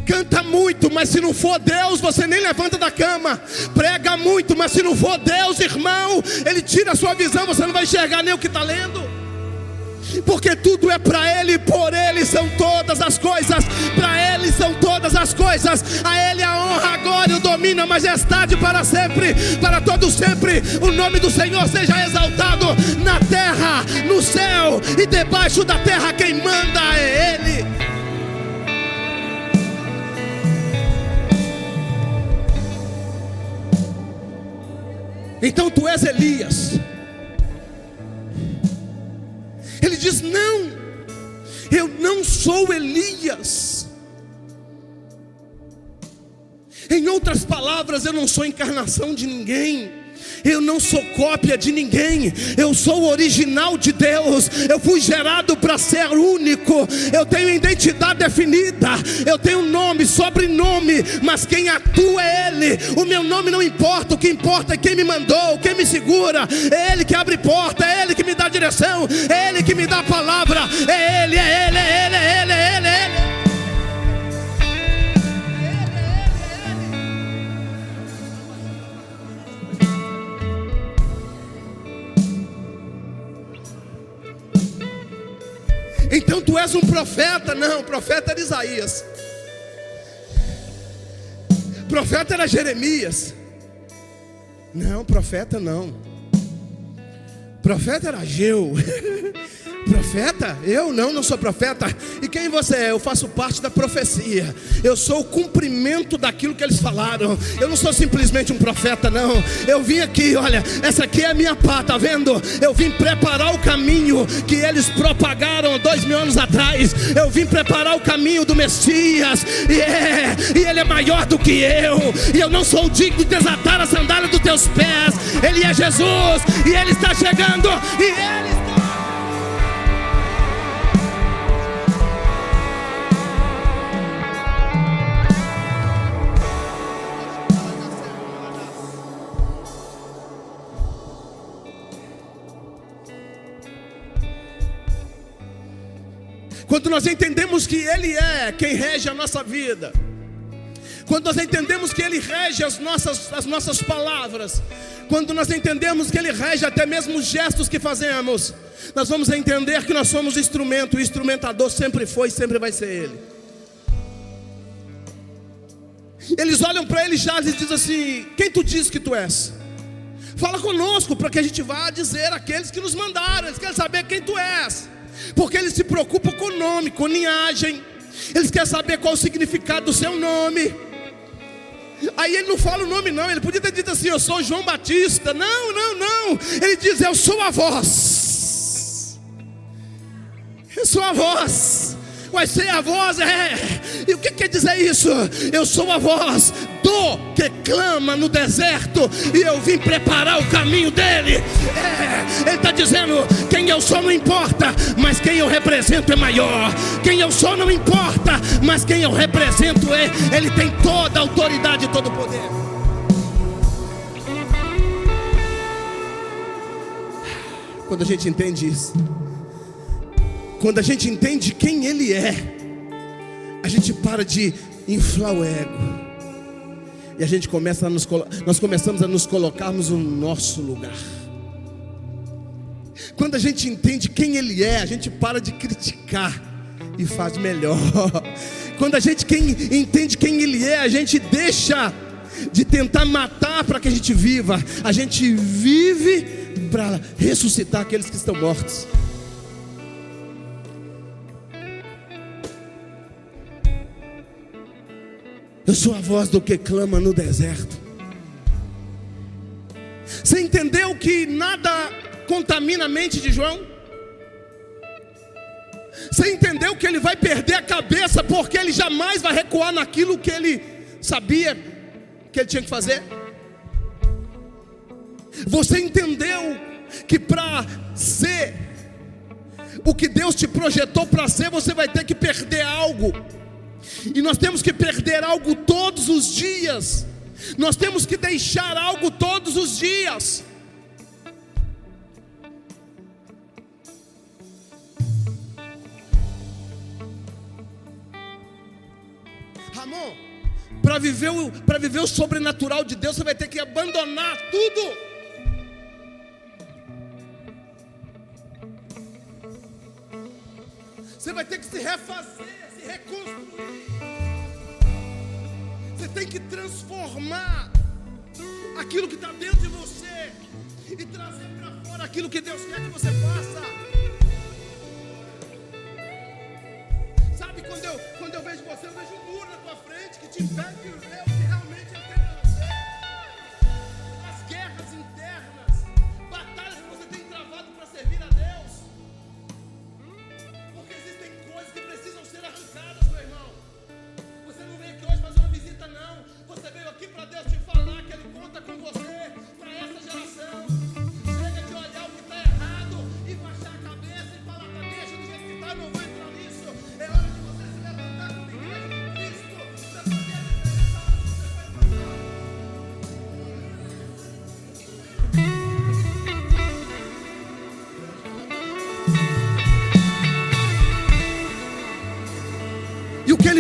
Canta muito, mas se não for Deus, você nem levanta da cama. Prega muito, mas se não for Deus, irmão, ele tira a sua visão, você não vai enxergar nem o que está lendo. Porque tudo é para Ele, por Ele são todas as coisas, para Ele são todas as coisas, a Ele a honra, a glória, o domínio, a majestade para sempre, para todo sempre. O nome do Senhor seja exaltado na terra, no céu e debaixo da terra. Quem manda é Ele. Então tu és Elias. Ele diz: não, eu não sou Elias. Em outras palavras, eu não sou encarnação de ninguém. Eu não sou cópia de ninguém, eu sou o original de Deus. Eu fui gerado para ser único. Eu tenho identidade definida, eu tenho nome, sobrenome, mas quem atua é Ele. O meu nome não importa, o que importa é quem me mandou, quem me segura. É Ele que abre porta, é Ele que me dá direção, é Ele que me dá a palavra. É Ele, é Ele, é Ele, é Ele, é Ele, é Ele. Então tu és um profeta? Não, profeta era Isaías, profeta era Jeremias. Não, profeta não, profeta era Ageu. Profeta? Eu não sou profeta. E quem você é? Eu faço parte da profecia. Eu sou o cumprimento daquilo que eles falaram. Eu não sou simplesmente um profeta, não. Eu vim aqui, olha, essa aqui é a minha pá, tá vendo? Eu vim preparar o caminho que eles propagaram 2000 anos atrás. Eu vim preparar o caminho do Messias. E Ele é maior do que eu. E eu não sou digno de desatar a sandália dos teus pés. Ele é Jesus. E Ele está chegando. E Ele está... Quando nós entendemos que Ele é quem rege a nossa vida, quando nós entendemos que Ele rege as nossas palavras, quando nós entendemos que Ele rege até mesmo os gestos que fazemos, nós vamos entender que nós somos instrumento. O instrumentador sempre foi e sempre vai ser Ele. Eles olham para Ele já e dizem assim: quem tu diz que tu és? Fala conosco para que a gente vá dizer àqueles que nos mandaram. Eles querem saber quem tu és, porque eles se preocupam com o nome, com linhagem. Eles querem saber qual o significado do seu nome. Aí ele não fala o nome não. Ele podia ter dito assim: eu sou João Batista. Não. Ele diz: eu sou a voz. Eu sou a voz. Vai ser a voz, E o que quer dizer isso? Eu sou a voz do que clama no deserto, e eu vim preparar o caminho dele. Ele está dizendo: quem eu sou não importa, mas quem eu represento é maior. Quem eu sou não importa, mas quem eu represento Ele tem toda a autoridade e todo o poder. Quando a gente entende isso, quando a gente entende quem Ele é, a gente para de inflar o ego. E a gente nós começamos a nos colocarmos no nosso lugar. Quando a gente entende quem Ele é, a gente para de criticar e faz melhor. Quando a gente entende quem Ele é, a gente deixa de tentar matar para que a gente viva. A gente vive para ressuscitar aqueles que estão mortos. Eu sou a voz do que clama no deserto. Você entendeu que nada contamina a mente de João? Você entendeu que ele vai perder a cabeça, porque ele jamais vai recuar naquilo que ele sabia que ele tinha que fazer? Você entendeu que para ser o que Deus te projetou para ser, você vai ter que perder algo? E nós temos que perder algo todos os dias. Nós temos que deixar algo todos os dias. Ramon, para viver o sobrenatural de Deus, você vai ter que abandonar tudo. Você vai ter que se refazer, se reconstruir. Você tem que transformar aquilo que está dentro de você e trazer para fora aquilo que Deus quer que você faça. Sabe, quando eu vejo você, eu vejo um muro na tua frente que te impede de ver o que realmente Ele tem para você. As guerras internas, batalhas que você tem travado para servir a Deus. Porque existem coisas que precisam ser arrancadas, meu irmão. Você não veio aqui hoje fazer uma visita, não. Você veio aqui para Deus te falar que Ele conta com você para essa geração.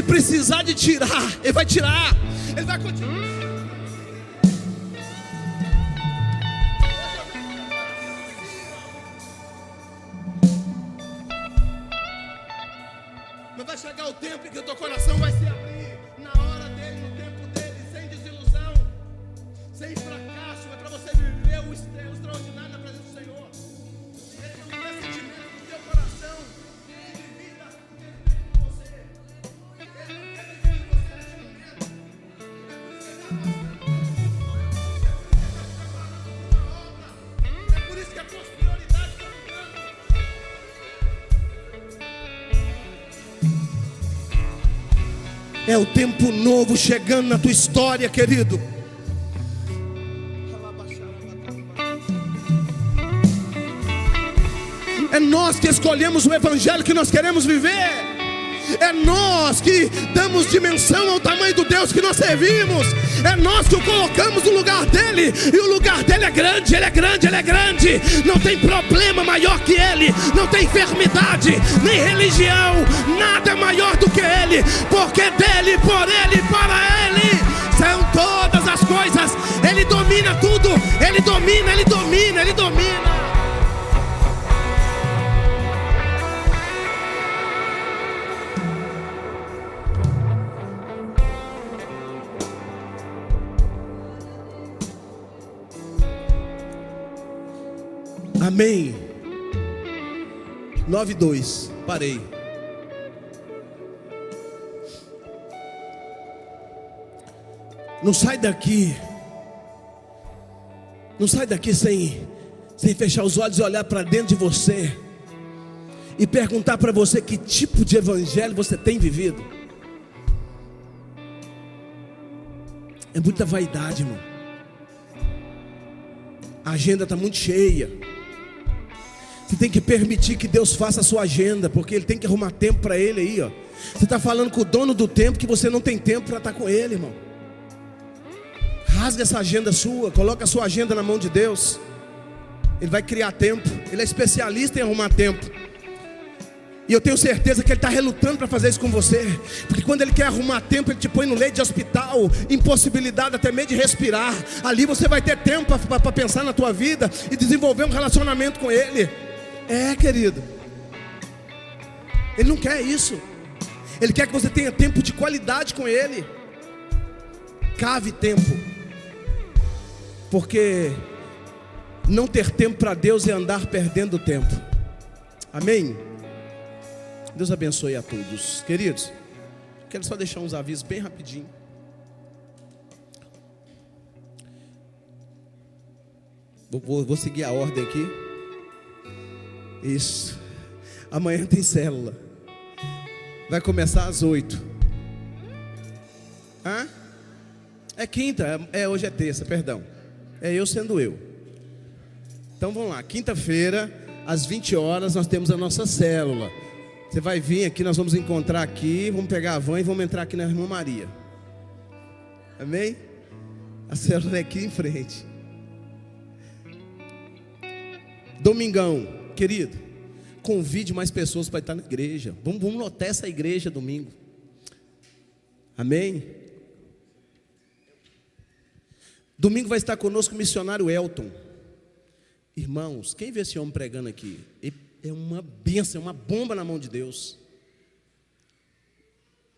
precisar de tirar, Ele vai tirar. Ele vai continuar. Mas vai chegar o tempo em que o teu coração vai se abrir na hora dele, no tempo dele, sem desilusão, sem fracasso. É para você viver o extraordinário na presença do Senhor. Ele não quer sentimento no teu coração de vida dentro de você. Ele não quer viver em você neste momento. É por isso que a tua prioridade está mudando. É o tempo novo chegando na tua história, querido. É nós que escolhemos o evangelho que nós queremos viver. É nós que damos dimensão ao tamanho do Deus que nós servimos. É nós que o colocamos no lugar dele. E o lugar dele é grande, ele é grande, ele é grande. Não tem problema maior que ele. Não tem enfermidade, nem religião. Nada é maior do que ele. Porque dele, por ele, para ele são todas as coisas. Ele domina tudo. Ele domina, ele domina, ele domina. Amém. 9:2. Parei. Não sai daqui. Não sai daqui sem fechar os olhos e olhar para dentro de você e perguntar para você que tipo de evangelho você tem vivido. É muita vaidade, irmão. A agenda está muito cheia. Você tem que permitir que Deus faça a sua agenda, porque Ele tem que arrumar tempo para Ele aí, ó. Você está falando com o dono do tempo que você não tem tempo para estar com Ele, irmão. Rasga essa agenda sua, coloca a sua agenda na mão de Deus. Ele vai criar tempo. Ele é especialista em arrumar tempo. E eu tenho certeza que Ele está relutando para fazer isso com você. Porque quando Ele quer arrumar tempo, Ele te põe no leito de hospital, impossibilidade até meio de respirar. Ali você vai ter tempo para pensar na tua vida e desenvolver um relacionamento com Ele. É, querido. Ele não quer isso. Ele quer que você tenha tempo de qualidade com Ele. Cave tempo. Porque não ter tempo para Deus é andar perdendo tempo. Amém? Deus abençoe a todos. Queridos, quero só deixar uns avisos bem rapidinho. Vou seguir a ordem aqui. Isso. Amanhã tem célula. Vai começar às 8. Hã? É quinta, hoje é terça, perdão. É eu sendo eu. Então vamos lá, quinta-feira, às 20 horas, nós temos a nossa célula. Você vai vir aqui, nós vamos encontrar aqui, vamos pegar a van e vamos entrar aqui na Irmã Maria. Amém? A célula é aqui em frente. Domingão, querido, convide mais pessoas para estar na igreja. Vamos lotar essa igreja domingo. Amém? Domingo vai estar conosco o missionário Elton. Irmãos, quem vê esse homem pregando aqui? É uma bênção, é uma bomba na mão de Deus.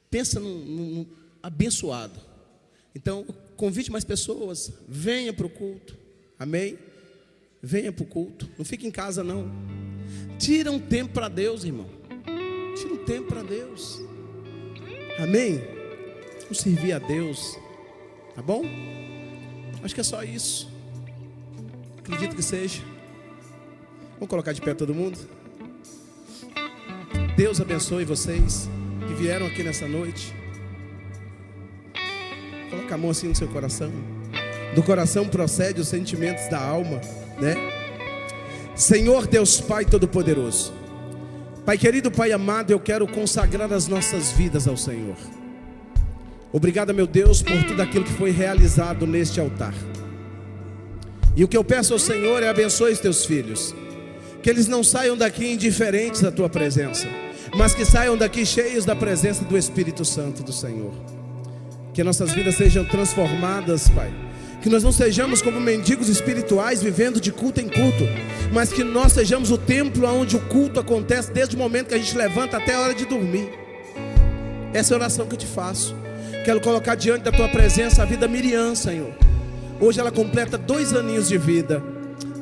Pensa num abençoado. Então, convide mais pessoas. Venha para o culto. Amém? Venha para o culto. Não fique em casa não. Tira um tempo para Deus, irmão. Tira um tempo para Deus. Amém? Vamos servir a Deus. Tá bom? Acho que é só isso. Acredito que seja. Vamos colocar de pé todo mundo. Deus abençoe vocês que vieram aqui nessa noite. Coloca a mão assim no seu coração. Do coração procede os sentimentos da alma, né? Senhor Deus Pai Todo-Poderoso, Pai querido, Pai amado, eu quero consagrar as nossas vidas ao Senhor. Obrigado, meu Deus, por tudo aquilo que foi realizado neste altar. E o que eu peço ao Senhor é abençoe os teus filhos, que eles não saiam daqui indiferentes à tua presença, mas que saiam daqui cheios da presença do Espírito Santo do Senhor. Que nossas vidas sejam transformadas, Pai. Que nós não sejamos como mendigos espirituais vivendo de culto em culto, mas que nós sejamos o templo onde o culto acontece desde o momento que a gente levanta até a hora de dormir. Essa é a oração que eu te faço. Quero colocar diante da tua presença a vida da Miriam, Senhor. Hoje ela completa 2 aninhos de vida.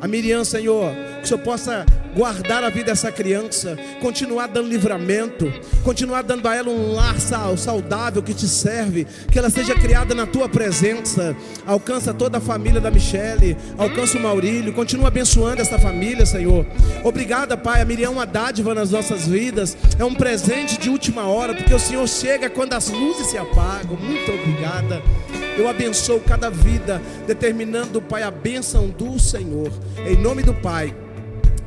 A Miriam, Senhor, que o Senhor possa guardar a vida dessa criança, continuar dando livramento, continuar dando a ela um lar saudável que te serve, que ela seja criada na tua presença. Alcança toda a família da Michele, alcança o Maurílio, continua abençoando essa família, Senhor. Obrigada, Pai. A Miriam é uma dádiva nas nossas vidas, é um presente de última hora, porque o Senhor chega quando as luzes se apagam. Muito obrigada. Eu abençoo cada vida, determinando, Pai, a bênção do Senhor, em nome do Pai,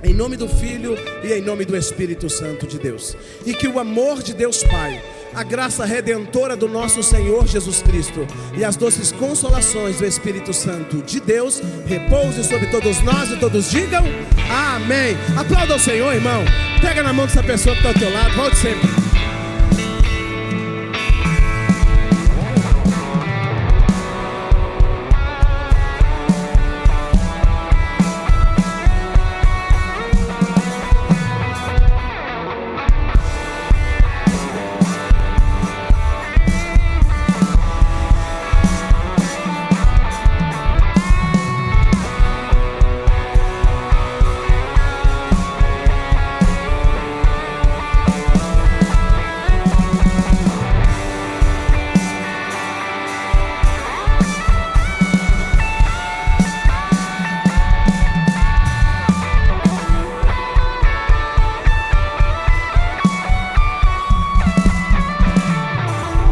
em nome do Filho e em nome do Espírito Santo de Deus. E que o amor de Deus Pai, a graça redentora do nosso Senhor Jesus Cristo e as doces consolações do Espírito Santo de Deus repouse sobre todos nós, e todos digam amém. Aplauda o Senhor, irmão. Pega na mão dessa pessoa que está ao teu lado, volte sempre.